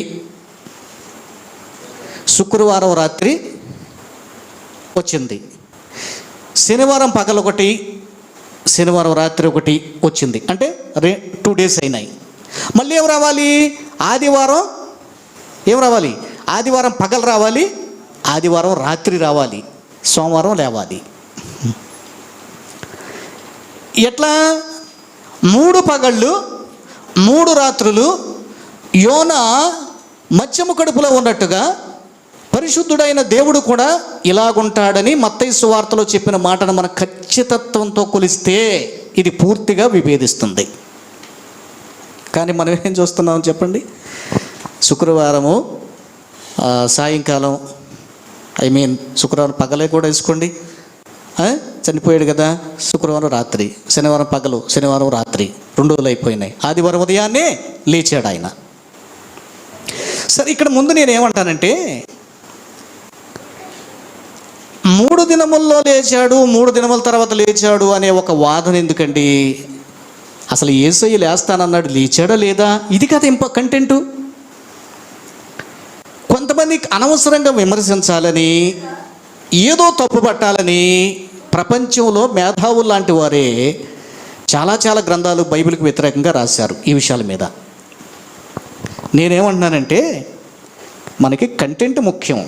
శుక్రవారం రాత్రి వచ్చింది. శనివారం పగలు 1, శనివారం రాత్రి 1 వచ్చింది. అంటే 2 డేస్ అయినాయి. మళ్ళీ ఏం రావాలి? ఆదివారం ఏం రావాలి? ఆదివారం పగలు రావాలి, ఆదివారం రాత్రి రావాలి, సోమవారం లేవాలి. ఎట్లా? 3 పగళ్ళు 3 రాత్రులు యోనా మత్స్యము కడుపులో ఉన్నట్టుగా పరిశుద్ధుడైన దేవుడు కూడా ఇలాగుంటాడని మత్తయి సువార్తలో చెప్పిన మాటను మన ఖచ్చితత్వంతో కొలిస్తే ఇది పూర్తిగా విభేదిస్తుంది. కానీ మనం ఏం చూస్తున్నాం చెప్పండి? శుక్రవారము సాయంకాలం, శుక్రవారం పగలే కూడా వేసుకోండి, చనిపోయాడు కదా, శుక్రవారం రాత్రి, శనివారం పగలు, శనివారం రాత్రి, 2 రోజులు అయిపోయినాయి. ఆదివారం ఉదయాన్నే లేచాడు ఆయన. సరే, ఇక్కడ ముందు నేను ఏమంటానంటే 3 దినముల్లో లేచాడు, 3 దినముల తర్వాత లేచాడు అనే ఒక వాదన ఎందుకండి? అసలు యేసయ్య లేస్తానన్నాడు, లేచాడా లేదా? ఇది కదా కంటెంటు. కొంతమంది అనవసరంగా విమర్శించాలని, ఏదో తప్పు పట్టాలని ప్రపంచంలో మేధావులు లాంటి వారే చాలా గ్రంథాలు బైబిల్కి వ్యతిరేకంగా రాశారు ఈ విషయాల మీద. నేనేమంటున్నానంటే మనకి కంటెంట్ ముఖ్యం,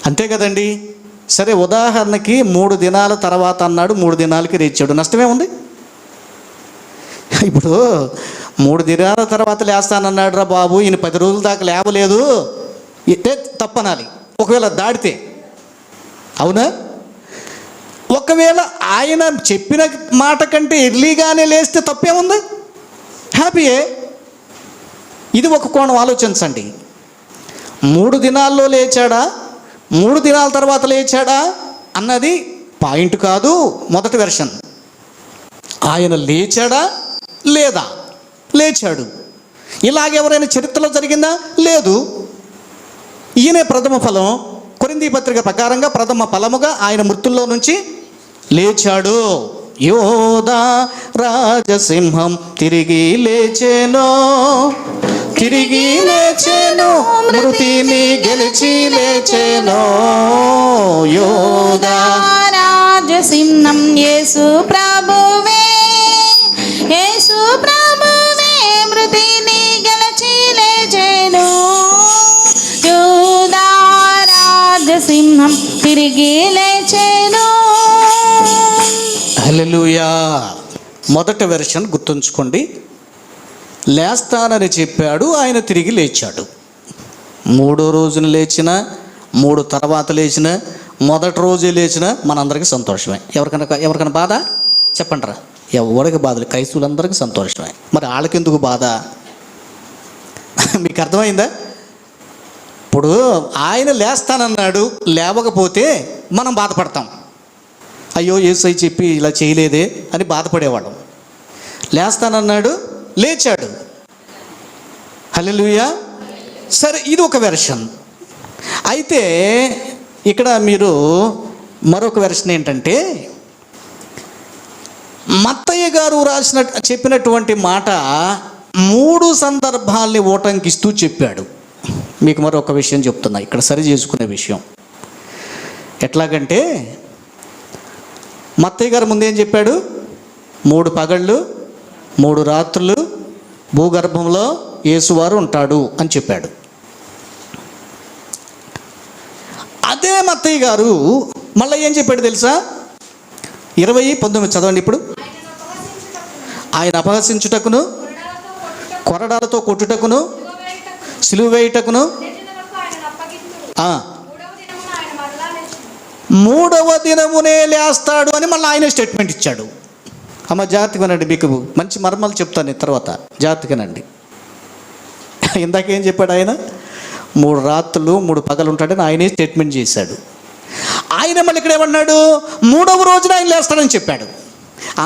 అంతే కదండి. సరే, ఉదాహరణకి 3 దినాల తర్వాత అన్నాడు, 3 దినాలకి లేచాడు, నష్టమే ఉంది. ఇప్పుడు 3 దినాల తర్వాత లేస్తానన్నాడు రా బాబు, ఈయన 10 రోజుల దాకా లేవలేదు, ఇదే తప్పనాలి ఒకవేళ దాడితే, అవునా? ఒకవేళ ఆయన చెప్పిన మాట కంటే ఎర్లీగానే లేస్తే తప్పేముంది? హ్యాపీయే. ఇది ఒక కోణం ఆలోచించండి. 3 దినాల్లో లేచాడా, 3 దినాల తర్వాత లేచాడా అన్నది పాయింట్ కాదు. మొదటి వెర్షన్, ఆయన లేచాడా లేదా? లేచాడు. ఇలాగెవరైనా చరిత్రలో జరిగిందా? లేదు. ఈయనే ప్రథమ ఫలం. కొరింథీ పత్రిక ప్రకారంగా ప్రథమ ఫలముగా ఆయన మృతుల్లో నుంచి లేచాడు. యోధా రాజసింహం తిరిగి లేచెను, తిరిగి లేచెను, మృతిని గెలిచి లేచెను. యోధా రాజసింహం యేసు ప్రభువే, యేసు ప్రభువే మృతిని గెలిచి లేచెను. యూదా రాజసింహం తిరిగి లేచెను. హల్లెలూయా. మొదటి వెర్షన్ గుర్తుంచుకోండి. లేస్తానని చెప్పాడు, ఆయన తిరిగి లేచాడు. 3వ రోజున లేచిన, 3 తర్వాత లేచిన, మొదటి రోజే లేచిన మనందరికీ సంతోషమే. ఎవరికైనా బాధ చెప్పండి రా? ఎవరికి బాధలు? క్రైస్తవులందరికీ సంతోషమే. మరి వాళ్ళకెందుకు బాధ? మీకు అర్థమైందా? ఇప్పుడు ఆయన లేస్తానన్నాడు, లేవకపోతే మనం బాధపడతాం. అయ్యో యేసయ్య చెప్పి ఇలా చేయలేదే అని బాధపడేవాళ్ళం. లేస్తానన్నాడు, లేచాడు. హల్లెలూయా. సరే, ఇది ఒక వెర్షన్. అయితే ఇక్కడ మీరు మరొక వెర్షన్ ఏంటంటే, మత్తయ్య గారు చెప్పినటువంటి మాట 3 సందర్భాల్ని ఓటంకిస్తూ చెప్పాడు. మీకు మరొక విషయం చెప్తున్నా, ఇక్కడ సరి చేసుకునే విషయం. ఎట్లాగంటే మత్తయ్య గారు ముందేం చెప్పాడు? 3 పగళ్ళు 3 రాత్రులు భూగర్భంలో యేసువారు ఉంటాడు అని చెప్పాడు. అదే మత్తయ్య గారు మళ్ళీ ఏం చెప్పాడు తెలుసా? 20:19 చదవండి ఇప్పుడు. ఆయన అపహసించుటకును, కొరడాలతో కొట్టుటకును, సిలువ వేయుటకును, 3వ దినమునే లేస్తాడు అని మళ్ళీ ఆయన స్టేట్మెంట్ ఇచ్చాడు. అమ్మ జాగ్రత్తగానండి, మీకు మంచి మర్మాలు చెప్తాను తర్వాత, జాగ్రత్తగానండి. ఇందాకేం చెప్పాడు ఆయన? 3 రాత్రులు 3 పగలు ఉంటాడని ఆయనే స్టేట్మెంట్ చేశాడు. ఆయన మళ్ళీ ఇక్కడ ఏమన్నాడు? 3వ రోజున ఆయన లేస్తాడని చెప్పాడు.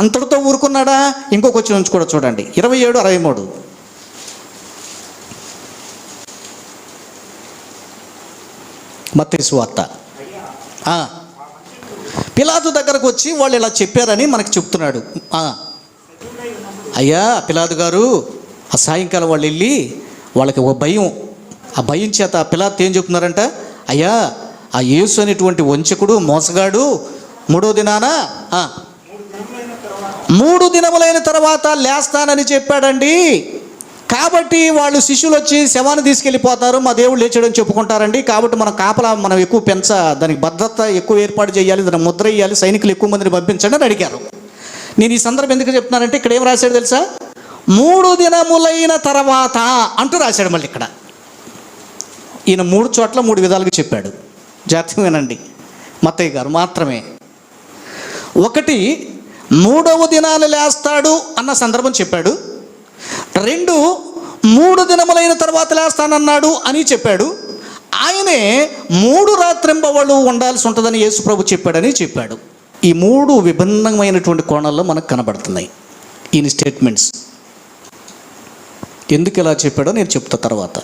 అంతటితో ఊరుకున్నాడా? ఇంకొక వచ్చి నుంచి కూడా చూడండి, 27:63. మత్తయి సువార్త. పిలాతు దగ్గరకు వచ్చి వాళ్ళు ఇలా చెప్పారని మనకు చెప్తున్నాడు. అయ్యా పిలాతు గారు, ఆ సాయంకాలం వాళ్ళు వెళ్ళి వాళ్ళకి ఒక భయం, ఆ భయం చేత పిలాతు ఏం చెప్తున్నారంట? అయ్యా, ఆ యేసు అనేటువంటి వంచకుడు, మోసగాడు 3వ దినాన 3 దినములైన తర్వాత లేస్తానని చెప్పాడండి. కాబట్టి వాళ్ళు శిష్యులు వచ్చి శవాన్ని తీసుకెళ్ళిపోతారు, మా దేవుడు లేచాడని చెప్పుకుంటారండి. కాబట్టి మనం కాపలా మనం ఎక్కువ దానికి భద్రత ఎక్కువ ఏర్పాటు చేయాలి, దానికి ముద్ర వేయాలి, సైనికులు ఎక్కువ మందిని పంపించండి అని అడిగారు. నేను ఈ సందర్భం ఎందుకు చెప్తున్నానంటే, ఇక్కడ ఏం రాశాడు తెలుసా? 3 దినములైన తర్వాత అంటూ రాశాడు. మళ్ళీ ఇక్కడ ఈయన 3 చోట్ల 3 విధాలుగా చెప్పాడు. జాగ్రత్తగానండి, మత్తయ్య గారు మాత్రమే. ఒకటి, 3వ దినాలు లేస్తాడు అన్న సందర్భం చెప్పాడు. 2, 3 దినములైన తర్వాత లేస్తానన్నాడు అని చెప్పాడు. ఆయనే 3 రాత్రింబవళ్ళు ఉండాల్సి ఉంటుందని యేసు ప్రభు చెప్పాడు. ఈ 3 విభిన్నమైనటువంటి కోణాల్లో మనకు కనబడుతున్నాయి ఈయన స్టేట్మెంట్స్. ఎందుకు ఇలా చెప్పాడో నేను చెప్తా తర్వాత.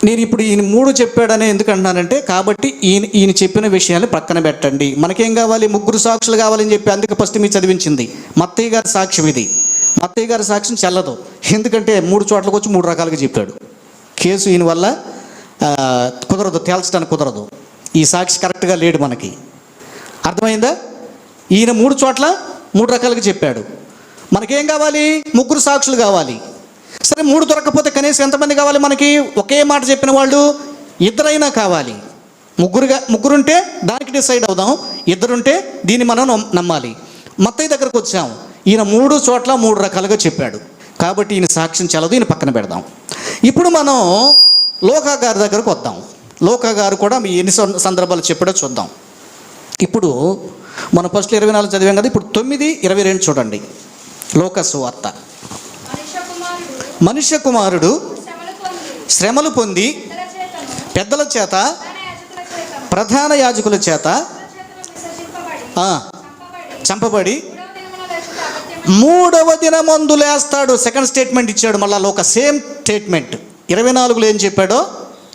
నేను ఇప్పుడు ఈయన 3 చెప్పాడని ఎందుకు అంటున్నానంటే, కాబట్టి ఈయన చెప్పిన విషయాలు పక్కన పెట్టండి. మనకేం కావాలి? 3 సాక్షులు కావాలని చెప్పి అందుకే ఫస్ట్ మీరు చదివించింది మత్తయ్య గారి సాక్ష్యం. ఇది మత్తయ్య గారి సాక్ష్యం చెల్లదు. ఎందుకంటే 3 చోట్లకు వచ్చి 3 రకాలుగా చెప్పాడు. కేసు ఈయన వల్ల కుదరదు, తేల్చడానికి కుదరదు. ఈ సాక్షి కరెక్ట్గా లేడు మనకి. అర్థమైందా? ఈయన 3 చోట్ల 3 రకాలుగా చెప్పాడు. మనకేం కావాలి? 3 సాక్షులు కావాలి. సరే 3 దొరకకపోతే కనీసం ఎంతమంది కావాలి మనకి? ఒకే మాట చెప్పిన వాళ్ళు 2 కావాలి. 3 ఉంటే దానికి డిసైడ్ అవుదాం, 2 ఉంటే దీన్ని మనం నమ్మాలి. మత్తయ్య దగ్గరకు వచ్చాం. ఈయన 3 చోట్ల 3 రకాలుగా చెప్పాడు. కాబట్టి ఈయన సాక్ష్యం చల్లదు, ఈయన పక్కన పెడదాం. ఇప్పుడు మనం లోకా గారి దగ్గరకు వద్దాం. లోకా గారు కూడా మీ ఎన్ని సందర్భాలు చెప్పాడో చూద్దాం. ఇప్పుడు మనం ఫస్ట్ 24 చదివాం కదా, ఇప్పుడు 9:22 చూడండి. లోకా సువార్త. మనుష్య కుమారుడు శ్రమలు పొంది పెద్దల చేత ప్రధాన యాజకుల చేత చంపబడి 3వ దినమందు లేస్తాడు. సెకండ్ స్టేట్మెంట్ ఇచ్చాడు. మళ్ళా లోక సేమ్ స్టేట్మెంట్ 24లో ఏం చెప్పాడో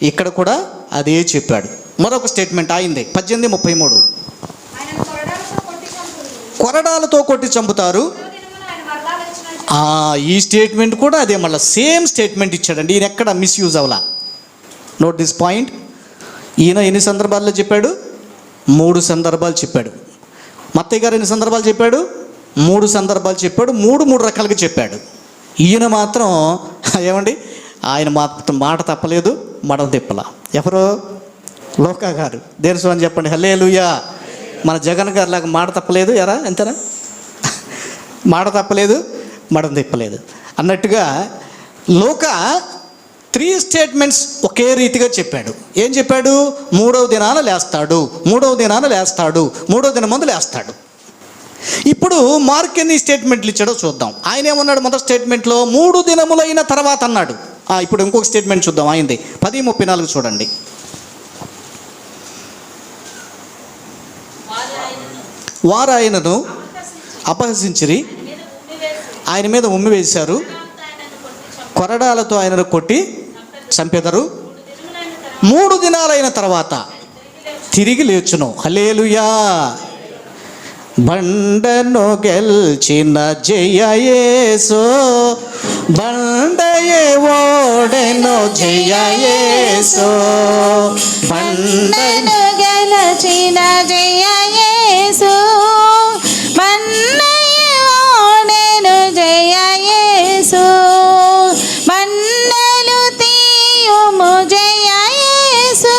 ఇక్కడ కూడా అదే చెప్పాడు. మరొక స్టేట్మెంట్ ఆయింది 18:33. కొరడాలతో కొట్టి చంపుతారు. ఈ స్టేట్మెంట్ కూడా అదే, మళ్ళీ సేమ్ స్టేట్మెంట్ ఇచ్చాడండి. ఈయన ఎక్కడ మిస్యూజ్ అవ్వాలా. Note this point. ఈయన ఎన్ని సందర్భాల్లో చెప్పాడు? 3 సందర్భాలు చెప్పాడు. మత్తయ్య గారు ఎన్ని సందర్భాలు చెప్పాడు? 3 సందర్భాలు చెప్పాడు. 3 రకాలుగా చెప్పాడు. ఈయన మాత్రం ఏమండి, ఆయన మాత్రం మాట తప్పలేదు, మడం తిప్పలా. ఎవరో లోకా గారు. దేనిసో అని చెప్పండి. హల్లెలూయా. మన జగన్ గారు లాగా మాట తప్పలేదు. ఎరా అంతేనా? మాట తప్పలేదు, మడం తిప్పలేదు అన్నట్టుగా లోకా 3 స్టేట్మెంట్స్ ఒకే రీతిగా చెప్పాడు. ఏం చెప్పాడు? 3వ దినాన లేస్తాడు, 3వ దినాన లేస్తాడు, 3వ దినమందు లేస్తాడు. ఇప్పుడు మార్క్ ఎన్ని స్టేట్మెంట్లు ఇచ్చాడో చూద్దాం. ఆయన ఏమన్నాడు? మొదటి స్టేట్మెంట్లో 3 దినములైన తర్వాత అన్నాడు. ఇప్పుడు ఇంకొక స్టేట్మెంట్ చూద్దాం. ఆయనది 10:34 చూడండి. వారు ఆయనను అపహసించిరి, ఆయన మీద ఉమ్మి వేశారు, కొరడాలతో ఆయనను కొట్టి చంపెదరు. 3 దినాలైన తర్వాత తిరిగి లేచును. హల్లెలూయా. బండను గెల్చిన జయ యేసు, బండయే ఓడెను జయ యేసు, బండను గెలచిన జయ యేసు, బండయే ఓడెను జయ యేసు, బండలు తీయుము జయ యేసు,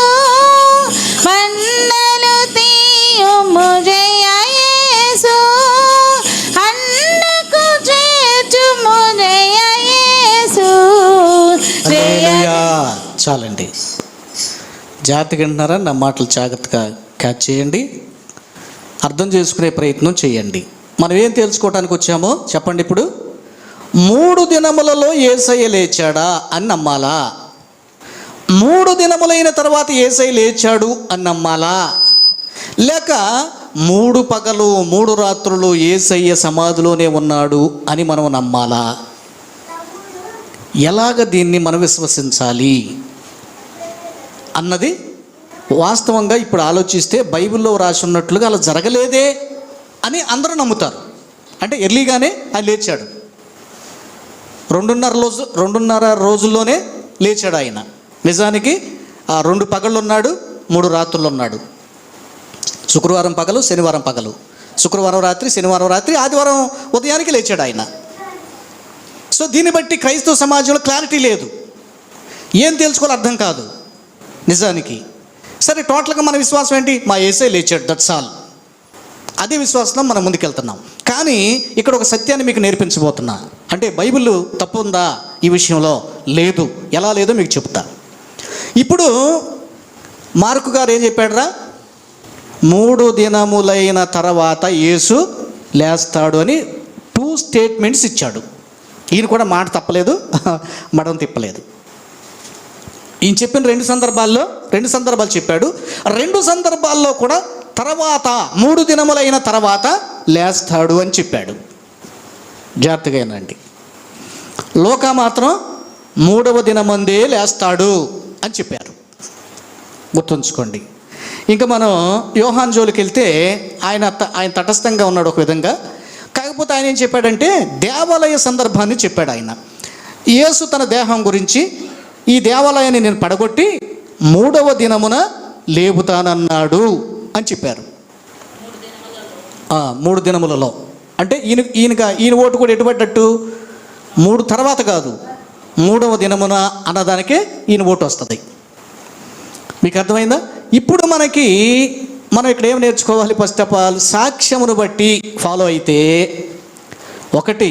బండలు తీయుము జయ యేసు, అండకు చేర్చుము జయ యేసు. హల్లెలూయా. చాలండి. జాగ్రత్తగా వింటున్నారా? నా మాటలు జాగ్రత్తగా క్యాచ్ చేయండి, అర్థం చేసుకునే ప్రయత్నం చేయండి. మనం ఏం తెలుసుకోవడానికి వచ్చామో చెప్పండి. ఇప్పుడు 3 దినములలో యేసయ్య లేచాడా అని నమ్మాలా? 3 దినములైన తర్వాత యేసయ్య లేచాడు అని నమ్మాలా? లేక 3 పగలు 3 రాత్రులు యేసయ్య సమాధిలోనే ఉన్నాడు అని మనం నమ్మాలా? ఎలాగ దీన్ని మనం విశ్వసించాలి అన్నది వాస్తవంగా ఇప్పుడు ఆలోచిస్తే బైబిల్లో రాసి ఉన్నట్లుగా అలా జరగలేదే అని అందరూ నమ్ముతారు. అంటే ఎర్లీగానే ఆయన లేచాడు, 2.5 రోజుల్లోనే లేచాడు ఆయన. నిజానికి 2 పగళ్ళు ఉన్నాడు, 3 రాత్రులు ఉన్నాడు. శుక్రవారం పగలు, శనివారం పగలు, శుక్రవారం రాత్రి, శనివారం రాత్రి, ఆదివారం ఉదయానికి లేచాడు ఆయన. సో దీన్ని బట్టి క్రైస్తవ సమాజంలో క్లారిటీ లేదు, ఏం తెలుసుకోవాలో అర్థం కాదు నిజానికి. సరే, టోటల్గా మన విశ్వాసం ఏంటి? మా యేసయ్య లేచాడు, దట్స్ ఆల్. అదే విశ్వాసం మనం ముందుకెళ్తున్నాం. కానీ ఇక్కడ ఒక సత్యాన్ని మీకు నేర్పించబోతున్నా. అంటే బైబిల్ తప్పు ఉందా ఈ విషయంలో? లేదు. ఎలా లేదో మీకు చెప్తా. ఇప్పుడు మార్కు గారు ఏం చెప్పాడురా? 3 దినములైన తర్వాత యేసు లేస్తాడు అని 2 స్టేట్మెంట్స్ ఇచ్చాడు. ఈయన కూడా మాట తప్పలేదు, మడం తిప్పలేదు. ఈయన చెప్పిన రెండు సందర్భాలు చెప్పాడు. రెండు సందర్భాల్లో కూడా తర్వాత 3 దినములైన తర్వాత లేస్తాడు అని చెప్పాడు. జాగ్రత్తగా ఏనండి. లోకా మాత్రం 3వ దినమందే లేస్తాడు అని చెప్పారు. గుర్తుంచుకోండి. ఇంకా మనం యోహాను జోలికి వెళ్తే ఆయన తటస్థంగా ఉన్నాడు ఒక విధంగా. కాకపోతే ఆయన ఏం చెప్పాడంటే దేవాలయ సందర్భాన్ని చెప్పాడు. ఆయన యేసు తన దేహం గురించి, ఈ దేవాలయాన్ని నేను పడగొట్టి 3వ దినమున లేపుతానన్నాడు అని చెప్పారు. 3 దినములలో అంటే ఈయన ఓటు కూడా ఎటుపడ్డట్టు 3 తర్వాత కాదు, 3వ దినమున అన్నదానికే ఈయన ఓటు వస్తుంది. మీకు అర్థమైందా? ఇప్పుడు మనం ఇక్కడ ఏం నేర్చుకోవాలి? ఫస్ట్ ఆఫ్ ఆల్ సాక్ష్యమును బట్టి ఫాలో అయితే 1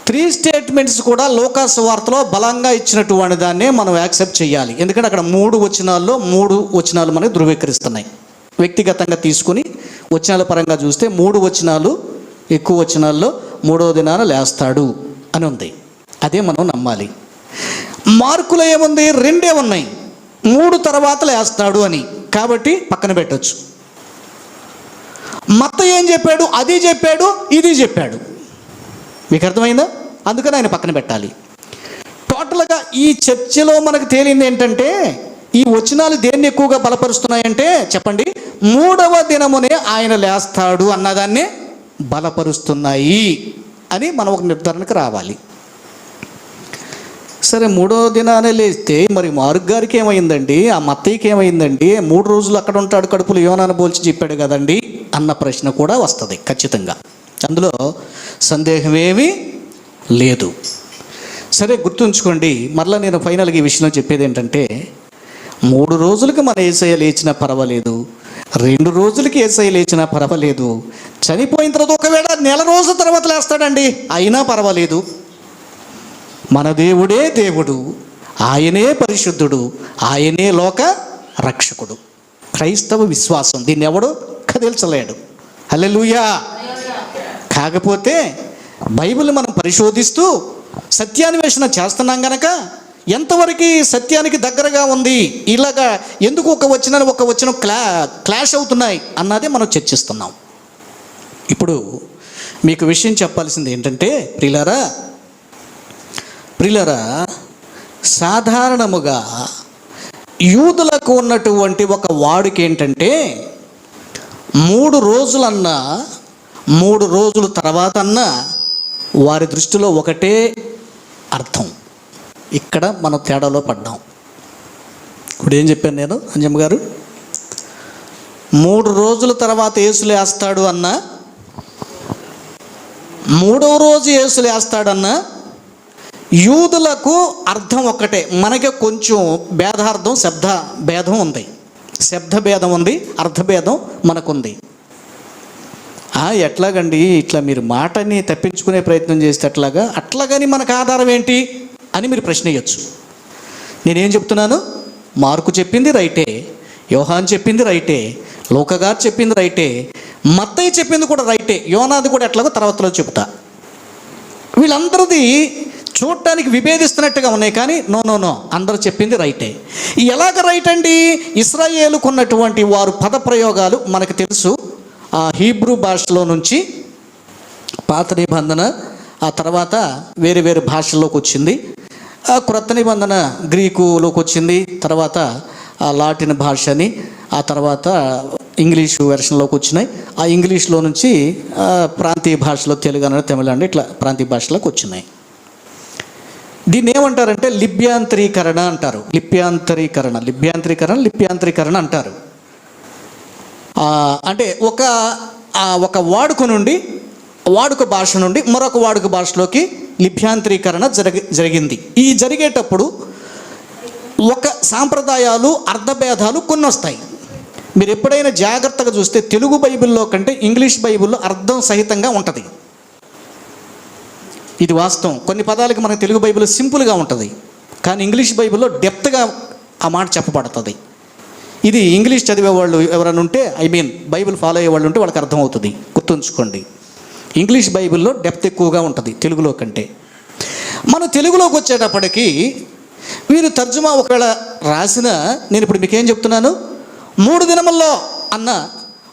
3 స్టేట్మెంట్స్ కూడా లోకా సువార్తలో బలంగా ఇచ్చినటువంటి దాన్నే మనం యాక్సెప్ట్ చేయాలి. ఎందుకంటే అక్కడ 3 వచనాలు మనకి ధృవీకరిస్తున్నాయి. వ్యక్తిగతంగా తీసుకుని వచనాల పరంగా చూస్తే 3 వచనాలు, ఎక్కువ వచనాల్లో 3వ దినాన లేస్తాడు అని ఉంది. అదే మనం నమ్మాలి. మార్కులో ఏముంది? 2 ఉన్నాయి, 3 తర్వాత లేస్తాడు అని. కాబట్టి పక్కన పెట్టచ్చు. మత్తయి ఏం చెప్పాడు? అది చెప్పాడు, ఇది చెప్పాడు. మీకు అర్థమైందా? అందుకని ఆయన పక్కన పెట్టాలి. టోటల్గా ఈ చర్చలో మనకు తేలింది ఏంటంటే ఈ వచనాలు దేన్ని ఎక్కువగా బలపరుస్తున్నాయంటే చెప్పండి, 3వ దినమునే ఆయన లేస్తాడు అన్నదాన్నే బలపరుస్తున్నాయి అని మనం ఒక నిర్ధారణకు రావాలి. సరే, 3వ దినానే లేస్తే మరి మార్క్ గారికి ఏమైందండి, ఆ మత్తయికి ఏమైందండి, 3 రోజులు అక్కడ ఉంటాడు కడుపులో యోనాను పోల్చి చెప్పాడు కదండి అన్న ప్రశ్న కూడా వస్తుంది ఖచ్చితంగా. అందులో సందేహమేమీ లేదు. సరే, గుర్తుంచుకోండి. మరలా నేను ఫైనల్గా ఈ విషయంలో చెప్పేది ఏంటంటే 3 రోజులకి మన యేసయ్య లేచినా పర్వాలేదు, 2 రోజులకి యేసయ్య లేచినా పర్వాలేదు, చనిపోయిన తర్వాత ఒకవేళ 1 రోజుల తర్వాత లేస్తాడండి అయినా పర్వాలేదు. మన దేవుడే దేవుడు, ఆయనే పరిశుద్ధుడు, ఆయనే లోక రక్షకుడు. క్రైస్తవ విశ్వాసం దీన్ని ఎవడు కదిల్చలేడు. హల్లెలూయా. కాకపోతే బైబిల్ మనం పరిశోధిస్తూ సత్యాన్వేషణ చేస్తున్నాం గనక ఎంతవరకు సత్యానికి దగ్గరగా ఉంది, ఇలాగా ఎందుకు ఒక వచనం క్లాష్ అవుతున్నాయి అన్నదే మనం చర్చిస్తున్నాం. ఇప్పుడు మీకు విషయం చెప్పాల్సింది ఏంటంటే ప్రియులారా, సాధారణముగా యూదులకు ఉన్నటువంటి ఒక వాడుక ఏంటంటే 3 రోజులన్నా 3 రోజుల తర్వాత అన్నా వారి దృష్టిలో ఒకటే అర్థం. ఇక్కడ మనం తేడాలో పడ్డాం. ఇప్పుడు ఏం చెప్పాను నేను, అంజమ్మ గారు? 3 రోజుల తర్వాత యేసు లేస్తాడు అన్నా, 3వ రోజు యేసు లేస్తాడన్నా యూదులకు అర్థం ఒక్కటే. మనకి కొంచెం భేదార్థం, శబ్ద భేదం ఉంది, అర్థభేదం మనకుంది. ఎట్లాగండి ఇట్లా మీరు మాటని తప్పించుకునే ప్రయత్నం చేస్తే అట్లాగని మనకు ఆధారం ఏంటి అని మీరు ప్రశ్న వేయచ్చు. నేనేం చెప్తున్నాను? మార్కు చెప్పింది రైటే, యోహాన్ చెప్పింది రైటే, లూకా గారు చెప్పింది రైటే, మత్తయి చెప్పింది కూడా రైటే, యోనాది కూడా ఎట్లాగో తర్వాతలో చెప్తా. వీళ్ళందరిది చూడటానికి విభేదిస్తున్నట్టుగా ఉన్నాయి, కానీ నో అందరూ చెప్పింది రైటే. ఎలాగ రైట్ అండి? ఇశ్రాయేలుకు ఉన్నటువంటి వారు పదప్రయోగాలు మనకు తెలుసు. ఆ హీబ్రూ భాషలో నుంచి పాత నిబంధన, ఆ తర్వాత వేరే వేరే భాషల్లోకి వచ్చింది. ఆ క్రొత్త నిబంధన గ్రీకులోకి వచ్చింది, తర్వాత ఆ లాటిన్ భాషని, ఆ తర్వాత ఇంగ్లీషు వెర్షన్లోకి వచ్చినాయి. ఆ ఇంగ్లీష్లో నుంచి ప్రాంతీయ భాషలో తెలుగు అన్న తమిళ ఇట్లా ప్రాంతీయ భాషలోకి వచ్చినాయి. దీన్ని ఏమంటారంటే లిప్యాంతరీకరణ అంటారు. లిప్యాంతరీకరణ అంటారు. అంటే ఒక వాడుక భాష నుండి మరొక వాడుక భాషలోకి లిప్యాంతరీకరణ జరిగింది. ఈ జరిగేటప్పుడు ఒక సాంప్రదాయాలు, అర్థభేదాలు కొన్ని వస్తాయి. మీరు ఎప్పుడైనా జాగ్రత్తగా చూస్తే తెలుగు బైబిల్లో కంటే ఇంగ్లీష్ బైబిల్లో అర్థం సహితంగా ఉంటుంది. ఇది వాస్తవం. కొన్ని పదాలకి మనకు తెలుగు బైబిల్ సింపుల్గా ఉంటుంది, కానీ ఇంగ్లీష్ బైబిల్లో డెప్త్గా ఆ మాట చెప్పబడుతుంది. ఇది ఇంగ్లీష్ చదివే వాళ్ళు ఎవరైనా ఉంటే, బైబిల్ ఫాలో అయ్యే వాళ్ళు ఉంటే వాళ్ళకి అర్థమవుతుంది. గుర్తుంచుకోండి, ఇంగ్లీష్ బైబిల్లో డెప్త్ ఎక్కువగా ఉంటుంది తెలుగులో కంటే. మన తెలుగులోకి వచ్చేటప్పటికి వీరు తర్జుమా ఒకవేళ రాసిన, నేను ఇప్పుడు మీకేం చెప్తున్నాను, 3 దినముల్లో అన్న,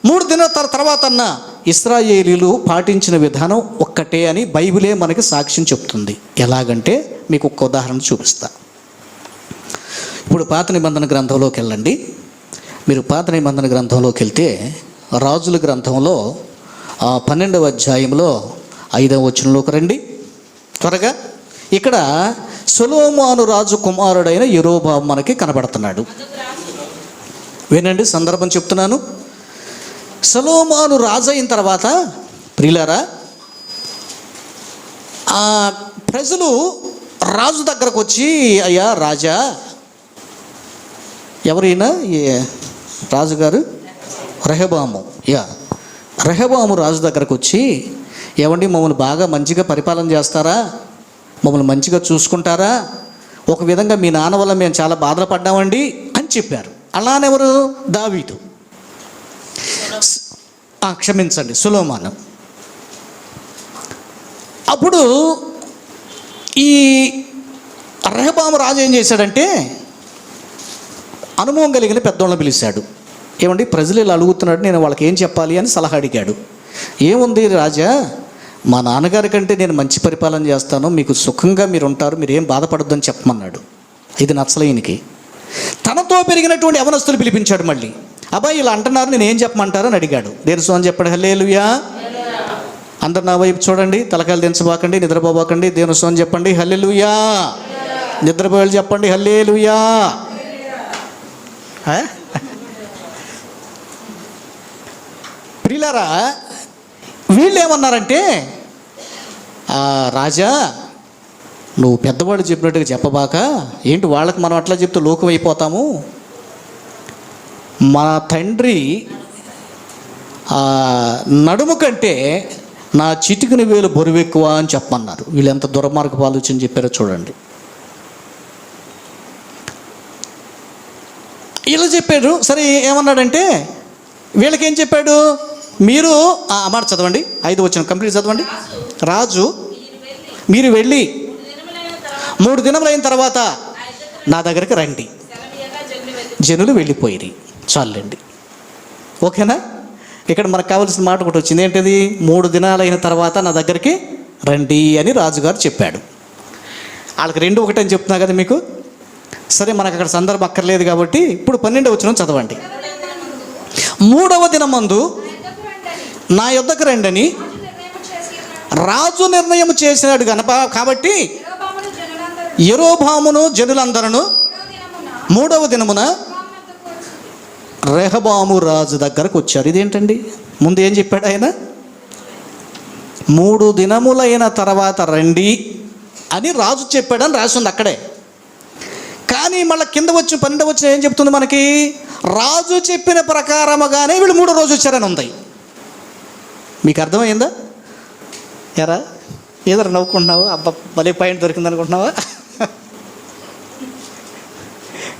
3 దినాల తర్వాత అన్న, ఇశ్రాయేలీలు పాటించిన విధానం ఒక్కటే అని బైబిలే మనకి సాక్ష్యం చెప్తుంది. ఎలాగంటే మీకు ఒక ఉదాహరణ చూపిస్తా. ఇప్పుడు పాత నిబంధన గ్రంథంలోకి వెళ్ళండి. మీరు పాత నిబంధన గ్రంథంలోకి వెళ్తే రాజుల గ్రంథంలో 12వ అధ్యాయంలో 5వ వచనంలోకి రండి త్వరగా. ఇక్కడ సొలొమోను రాజు కుమారుడైన యెరోబాము మనకి కనబడుతున్నాడు. వినండి, సందర్భం చెప్తున్నాను. సొలొమోను రాజు అయిన తర్వాత ప్రియులారా, ప్రజలు రాజు దగ్గరకు వచ్చి, అయ్యా రాజా, ఎవరైనా రాజుగారు రెహబాము, రెహబాము రాజు దగ్గరకు వచ్చి, ఏమండి మమ్మల్ని బాగా మంచిగా పరిపాలన చేస్తారా, మమ్మల్ని మంచిగా చూసుకుంటారా, ఒక విధంగా మీ నాన్న వల్ల మేము చాలా బాధలు పడ్డామండి అని చెప్పారు. అలానెవరు? దావీదు, క్షమించండి, సొలొమోను. అప్పుడు ఈ రెహబాము రాజు ఏం చేశాడంటే, అనుభవం కలిగిన పెద్దోళ్ళని పిలిచాడు. ఏమండి ప్రజలు ఇలా అడుగుతున్నాడు, నేను వాళ్ళకి ఏం చెప్పాలి అని సలహా అడిగాడు. ఏముంది రాజా, మా నాన్నగారి కంటే నేను మంచి పరిపాలన చేస్తాను, మీకు సుఖంగా మీరు ఉంటారు, మీరు ఏం బాధపడొద్దని చెప్పమన్నాడు. ఇది నచ్చలేనికి తనతో పెరిగినటువంటి యవనస్తులు పిలిపించాడు. మళ్ళీ అబ్బాయి ఇలా అంటున్నారు, నేను ఏం చెప్పమంటారని అడిగాడు. దేనిసో అని చెప్పాడు. హల్లెలూయా. అందరు నా వైపు చూడండి, తలకాయలు దించబాకండి, నిద్రపోబాకండి. దేనిసో అని చెప్పండి. హల్లెలూయా. నిద్రపోయాలు చెప్పండి. హల్లెలూయా. ప్రియులారా, వీళ్ళు ఏమన్నారంటే, రాజా నువ్వు పెద్దవాళ్ళు చెప్పినట్టుగా చెప్పబాక, ఏంటి వాళ్ళకి మనం అట్లా చెప్తే లోకం అయిపోతాము, మా తండ్రి నడుము కంటే నా చిటికిన వేలు బరువెక్కువ అని చెప్పమన్నారు. వీళ్ళు ఎంత దుర్మార్గపు ఆలోచన చెప్పారో చూడండి. ఇలా చెప్పాడు. సరే ఏమన్నాడంటే, వీళ్ళకేం చెప్పాడు, మీరు మాట చదవండి, 5వ వచనం కంప్లీట్ చదవండి. రాజు, మీరు వెళ్ళి 3 దినములైన తర్వాత నా దగ్గరికి రండి. జనులు వెళ్ళిపోయి చాలండి. ఓకేనా? ఇక్కడ మనకు కావాల్సిన మాట ఒకటి వచ్చింది. ఏంటిది? 3 దినాలైన తర్వాత నా దగ్గరికి రండి అని రాజుగారు చెప్పాడు. వాళ్ళకి 2 ఒకటి అని చెప్తున్నా కదా మీకు. సరే, మనకు అక్కడ సందర్భం అక్కర్లేదు కాబట్టి ఇప్పుడు 12వ వచనం చదవండి. 3వ దినమందు నా యొద్దకు రండని రాజు నిర్ణయం చేసినాడు గనప, కాబట్టి యెరోబామును జనులందరూ 3వ దినమున రెహబాము రాజు దగ్గరకు వచ్చారు. ఇదేంటండి? ముందు ఏం చెప్పాడు ఆయన? 3 దినములైన తర్వాత రండి అని రాజు చెప్పాడని రాసింది అక్కడే. కానీ మళ్ళీ కింద వచ్చి 12వ వచనం ఏం చెప్తుంది మనకి? రాజు చెప్పిన ప్రకారముగానే వీళ్ళు 3వ రోజు వచ్చారని ఉంది. మీకు అర్థమైందా? ఎరా ఏదో నవ్వుకుంటున్నావు, అబ్బా భలే పాయింట్ దొరికింది అనుకుంటున్నావా?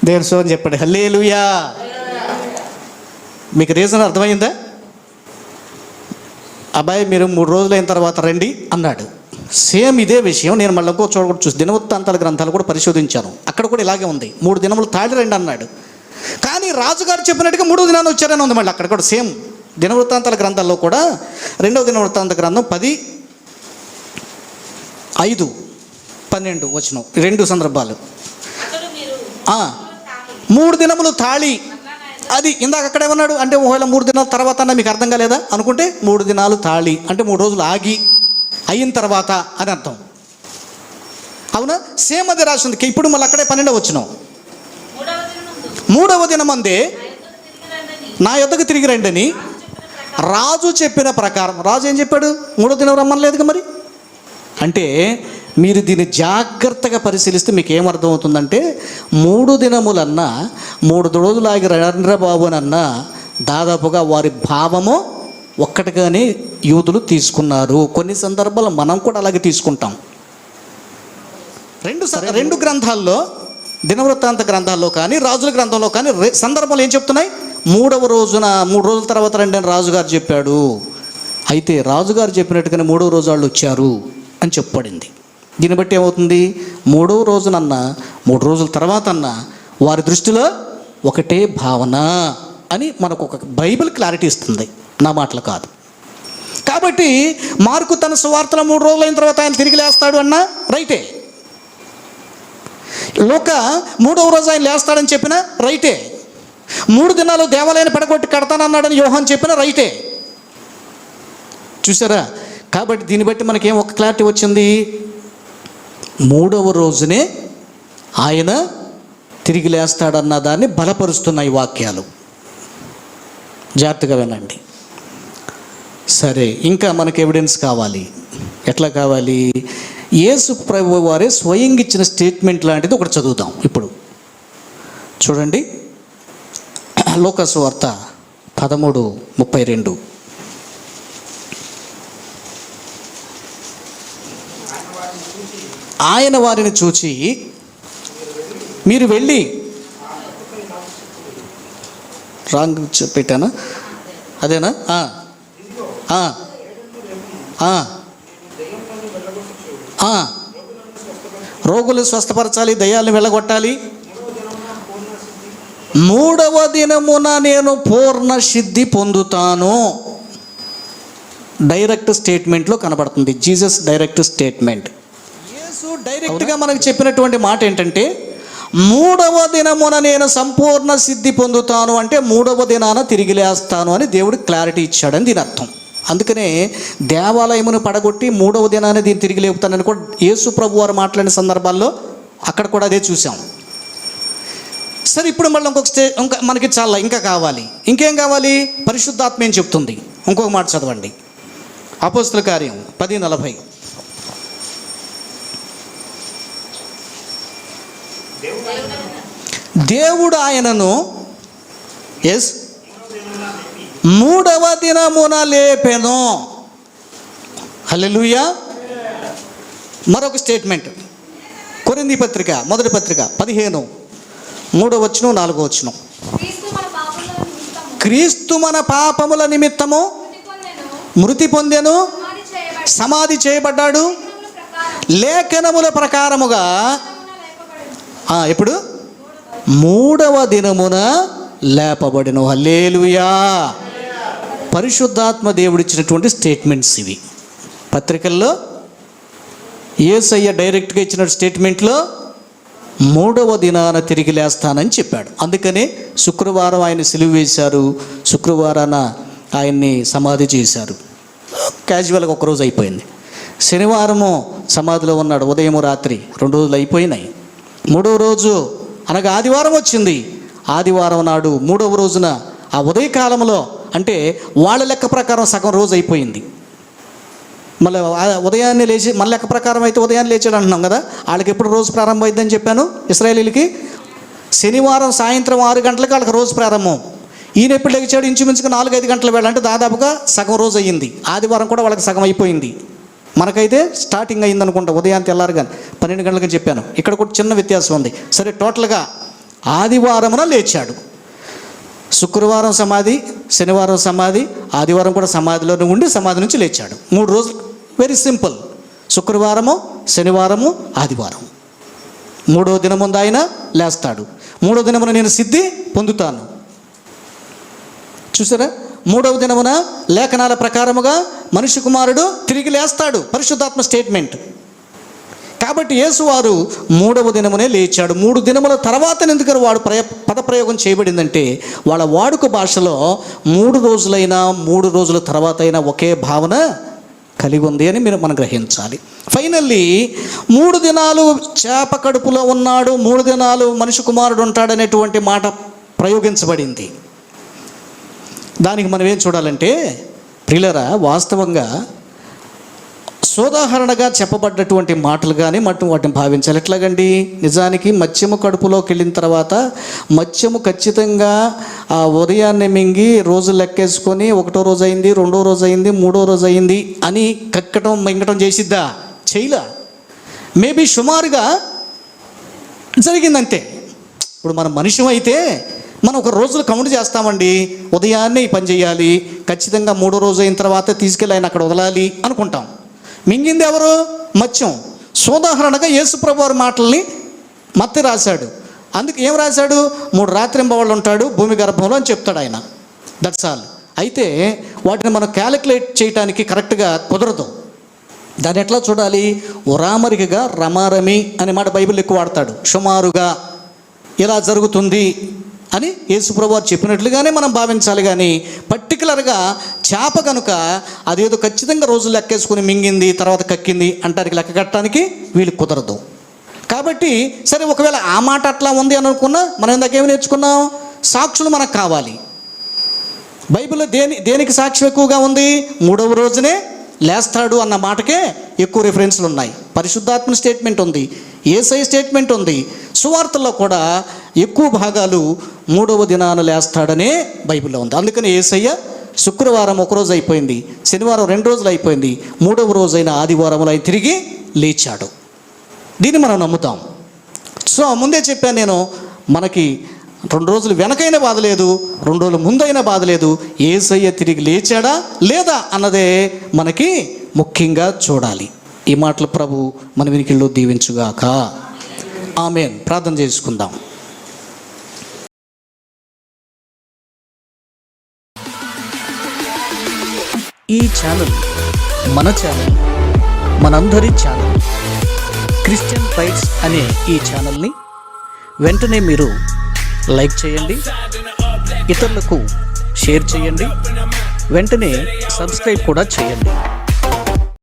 దేవుని సో అని చెప్పండి. హల్లెలూయా. మీకు రీజన్ అర్థమైందా? అబ్బాయి మీరు 3 రోజులైన తర్వాత రండి అన్నాడు. సేమ్ ఇదే విషయం నేను మళ్ళీ ఇంకో చోట కూడా చూసి దినవృత్తాంతాల గ్రంథాలు కూడా పరిశోధించాను. అక్కడ కూడా ఇలాగే ఉంది. 3 దినములు తాళి రండి అన్నాడు. కానీ రాజుగారు చెప్పినట్టుగా 3వ దినాన్ని వచ్చారని ఉంది. మళ్ళీ అక్కడ కూడా సేమ్ దినవృత్తాంతాల గ్రంథాల్లో కూడా 2వ దినవృత్తాంత గ్రంథం 10:5-12 వచనం 2 సందర్భాలు. 3 దినములు తాళి, అది ఇందాక అక్కడేమన్నాడు అంటే ఒకవేళ 3 దినాల తర్వాత అన్న మీకు అర్థం కాలేదా అనుకుంటే 3 దినాలు తాళి అంటే 3 రోజులు ఆగి అయిన తర్వాత అని అర్థం. అవునా? సేమ్ అదే రాసింది. ఇప్పుడు మళ్ళీ అక్కడే 12వ వచనం. 3వ దినమందే నా యొద్దకు తిరిగి రండని రాజు చెప్పిన ప్రకారం. రాజు ఏం చెప్పాడు? 3వ దినం రమ్మనలేదుగా మరి. అంటే మీరు దీన్ని జాగ్రత్తగా పరిశీలిస్తే మీకు ఏమర్థం అవుతుందంటే 3 దినములన్నా 3 రోజులు ఆగి రండ్ర బాబునన్నా దాదాపుగా వారి భావము ఒక్కటిగానే యూదులు తీసుకున్నారు. కొన్ని సందర్భాల్లో మనం కూడా అలాగే తీసుకుంటాం. 2 గ్రంథాల్లో, దినవృత్తాంత గ్రంథాల్లో కానీ రాజుల గ్రంథంలో కానీ సందర్భాలు ఏం చెప్తున్నాయి? 3వ రోజున 3 రోజుల తర్వాత రండి అని రాజుగారు చెప్పాడు. అయితే రాజుగారు చెప్పినట్టుగానే 3వ రోజు వాళ్ళు వచ్చారు అని చెప్పబడింది. దీన్ని బట్టి ఏమవుతుంది, 3వ రోజునన్నా 3 రోజుల తర్వాత అన్నా వారి దృష్టిలో ఒకటే భావన అని మనకు ఒక బైబిల్ క్లారిటీ ఇస్తుంది, నా మాటలు కాదు. కాబట్టి మార్కు తన సువార్తలో 3 రోజులు అయిన తర్వాత ఆయన తిరిగి లేస్తాడు అన్నా రైటే. లూకా 3వ రోజు ఆయన లేస్తాడని చెప్పిన రైటే. 3 దినాలు దేవాలయాన్ని పడగొట్టి కడతానన్నాడని యోహాను చెప్పిన రైటే. చూసారా? కాబట్టి దీన్ని బట్టి మనకేం ఒక క్లారిటీ వచ్చింది, 3వ రోజునే ఆయన తిరిగి లేస్తాడన్న దాన్ని బలపరుస్తున్నాయి వాక్యాలు. జాగ్రత్తగా వినండి. సరే, ఇంకా మనకు ఎవిడెన్స్ కావాలి. ఎట్లా కావాలి? యేసు ప్రభు వారే స్వయంగా ఇచ్చిన స్టేట్మెంట్ లాంటిది ఒకటి చదువుతాం ఇప్పుడు. చూడండి, లూకా సువార్త 13:32. ఆయన వారిని చూచి, మీరు వెళ్ళి, రాంగ్ పెట్టానా? అదేనా? రోగులు స్వస్థపరచాలి, దయ్యాలను వెళ్ళగొట్టాలి, 3వ దినమున నేను పూర్ణ సిద్ధి పొందుతాను. డైరెక్ట్ స్టేట్మెంట్లో కనబడుతుంది, జీసస్ డైరెక్ట్ స్టేట్మెంట్. యేసు డైరెక్ట్గా మనకు చెప్పినటువంటి మాట ఏంటంటే, 3వ దినమున నేను సంపూర్ణ సిద్ధి పొందుతాను అంటే 3వ దినాన తిరిగి లేస్తాను అని దేవుడు క్లారిటీ ఇచ్చాడని దీని అర్థం. అందుకనే దేవాలయమును పడగొట్టి 3వ దినాన్ని దీన్ని తిరిగి లేపుతానని కూడా యేసు ప్రభు వారు మాట్లాడిన సందర్భాల్లో అక్కడ కూడా అదే చూసాం. సరే, ఇప్పుడు మళ్ళీ ఇంకా మనకి చాలా ఇంకా కావాలి. ఇంకేం కావాలి? పరిశుద్ధాత్మ ఏం చెప్తుంది? ఇంకొక మాట చదవండి, అపోస్తల కార్యం 10:40. దేవుడు ఆయనను 3వ దినమున లేపెను. హల్లెలూయా. మరొక స్టేట్మెంట్, కొరింథీ పత్రిక 1వ పత్రిక 15, 3వ వచనం 4వ వచనం. క్రీస్తు మన పాపముల నిమిత్తము మృతి పొందెను, సమాధి చేయబడ్డాడు, లేఖనముల ప్రకారముగా ఎప్పుడు 3వ దినమున లేపబడెను. హల్లెలూయా. పరిశుద్ధాత్మ దేవుడిచ్చినటువంటి స్టేట్మెంట్స్ ఇవి. పత్రికల్లో యేసయ్య డైరెక్ట్గా ఇచ్చిన స్టేట్మెంట్లో 3వ దినాన తిరిగి లేస్తానని చెప్పాడు. అందుకనే శుక్రవారం ఆయన సిలువ వేశారు, శుక్రవారాన ఆయన్ని సమాధి చేశారు. క్యాజువల్గా ఒకరోజు అయిపోయింది. శనివారము సమాధిలో ఉన్నాడు, ఉదయం రాత్రి 2 రోజులు అయిపోయినాయి. 3వ రోజు అనగా ఆదివారం వచ్చింది. ఆదివారం నాడు 3వ రోజున ఆ ఉదయకాలంలో, అంటే వాళ్ళ లెక్క ప్రకారం సగం రోజు అయిపోయింది. మళ్ళీ ఉదయాన్నే లేచి, మన లెక్క ప్రకారం అయితే ఉదయాన్నే లేచాడు అంటున్నాం కదా, వాళ్ళకి ఎప్పుడు రోజు ప్రారంభం అయిందని చెప్పాను. ఇశ్రాయేలీలకి శనివారం సాయంత్రం 6 గంటలకు వాళ్ళకి రోజు ప్రారంభం. ఈయన ఎప్పుడు లేచాడు? ఇంచుమించుగా 4-5 గంటల వేళ, అంటే దాదాపుగా సగం రోజు అయ్యింది. ఆదివారం కూడా వాళ్ళకి సగం అయిపోయింది. మనకైతే స్టార్టింగ్ అయింది అనుకుంటా, ఉదయం తెల్లారు కానీ 12 గంటలకు చెప్పాను. ఇక్కడ కూడా చిన్న వ్యత్యాసం ఉంది. సరే, టోటల్గా ఆదివారమున లేచాడు. శుక్రవారం సమాధి, శనివారం సమాధి, ఆదివారం కూడా సమాధిలోనే ఉండి సమాధి నుంచి లేచాడు. 3 రోజులు. Very simple. శుక్రవారము, శనివారము, ఆదివారం. 3వ దినముందు ఆయన లేస్తాడు. 3వ దినమున నేను సిద్ధి పొందుతాను. చూసారా? 3వ దినమున లేఖనాల ప్రకారముగా మనిషి కుమారుడు తిరిగి లేస్తాడు. పరిశుద్ధాత్మ స్టేట్మెంట్. కాబట్టి యేసువారు 3వ దినమునే లేచాడు. 3 దినముల తర్వాత ఎందుకని వాడు పదప్రయోగం చేయబడిందంటే, వాళ్ళ వాడుక భాషలో 3 రోజులైనా 3 రోజుల తర్వాత అయినా ఒకే భావన కలిగి ఉంది అని మనం గ్రహించాలి. ఫైనల్లీ 3 దినాలు చేప కడుపులో ఉన్నాడు, 3 దినాలు మనిషి కుమారుడు ఉంటాడనేటువంటి మాట ప్రయోగించబడింది. దానికి మనం ఏం చూడాలంటే, ప్రియులరా, వాస్తవంగా సోదాహరణగా చెప్పబడ్డటువంటి మాటలు కానీ వాటిని భావించాలి. ఎట్లాగండి? నిజానికి మత్స్యము కడుపులోకి వెళ్ళిన తర్వాత మత్స్యము ఖచ్చితంగా ఆ ఉదయాన్నే మింగి రోజు లెక్కేసుకొని 1వ రోజు అయింది, 2వ రోజు అయింది, 3వ రోజు అయింది అని కక్కటం మింగటం చేసిద్దా? చేయలా. మేబీ సుమారుగా జరిగిందంతే. ఇప్పుడు మన మనిషి అయితే మనం ఒక రోజులు కౌంట్ చేస్తామండి. ఉదయాన్నే ఈ పని చేయాలి, ఖచ్చితంగా 3వ రోజు అయిన తర్వాత తీసుకెళ్ళి ఆయన అక్కడ వదలాలి అనుకుంటాం. మింగింది ఎవరు? మత్స్యం. సోదాహరణగా యేసుప్రభు వారి మాటల్ని మత్తయి రాశాడు. అందుకు ఏం రాశాడు? 3 రాత్రింబవళ్ళు ఉంటాడు భూమి గర్భంలో అని చెప్తాడు ఆయన. That's all. అయితే వాటిని మనం క్యాలిక్యులేట్ చేయడానికి కరెక్ట్గా కుదరదు. దాన్ని ఎట్లా చూడాలి? ఉరామరికగా రమారమి అనే మాట బైబిల్ ఎక్కువ వాడతాడు. సుమారుగా ఇలా జరుగుతుంది అని యేసుప్రభు వారు చెప్పినట్లుగానే మనం భావించాలి. కానీ పర్టికులర్గా చేప కనుక అదేదో ఖచ్చితంగా రోజులు లెక్కేసుకుని మింగింది తర్వాత కక్కింది అంటానికి లెక్క కట్టడానికి వీళ్ళు కుదరదు. కాబట్టి సరే, ఒకవేళ ఆ మాట అట్లా ఉంది అని అనుకున్నా మనం ఇందాకేమి నేర్చుకున్నాం? సాక్షులు మనకు కావాలి. బైబిల్లో దేనికి సాక్ష్యం ఎక్కువగా ఉంది? 3వ రోజునే లేస్తాడు అన్న మాటకే ఎక్కువ రిఫరెన్స్లు ఉన్నాయి. పరిశుద్ధాత్మ స్టేట్మెంట్ ఉంది, యేసయ్య స్టేట్మెంట్ ఉంది. సువార్తల్లో కూడా ఎక్కువ భాగాలు 3వ దినాన లేస్తాడనే బైబిల్లో ఉంది. అందుకని యేసయ్య శుక్రవారం 1 రోజు అయిపోయింది, శనివారం 2 రోజులు అయిపోయింది, 3వ రోజైన ఆదివారంలో ఆయన తిరిగి లేచాడు. దీన్ని మనం నమ్ముతాం. సో ముందే చెప్పాను నేను, మనకి 2 రోజులు వెనకైనా బాధ లేదు, 2 రోజులు ముందైనా బాధ లేదు. యేసయ్య తిరిగి లేచాడా లేదా అన్నదే మనకి ముఖ్యంగా చూడాలి. ఈ మాటలు ప్రభు మన వినికిల్లో దీవించుగాక. ఆమేన్. ప్రార్థన చేసుకుందాం. ఈ ఛానల్ మన ఛానల్, మనందరి ఛానల్. క్రిస్టియన్ రైట్స్ అనే ఈ ఛానల్ని వెంటనే మీరు లైక్ చేయండి, ఇతరులకు షేర్ చేయండి, వెంటనే సబ్స్క్రైబ్ కూడా చేయండి.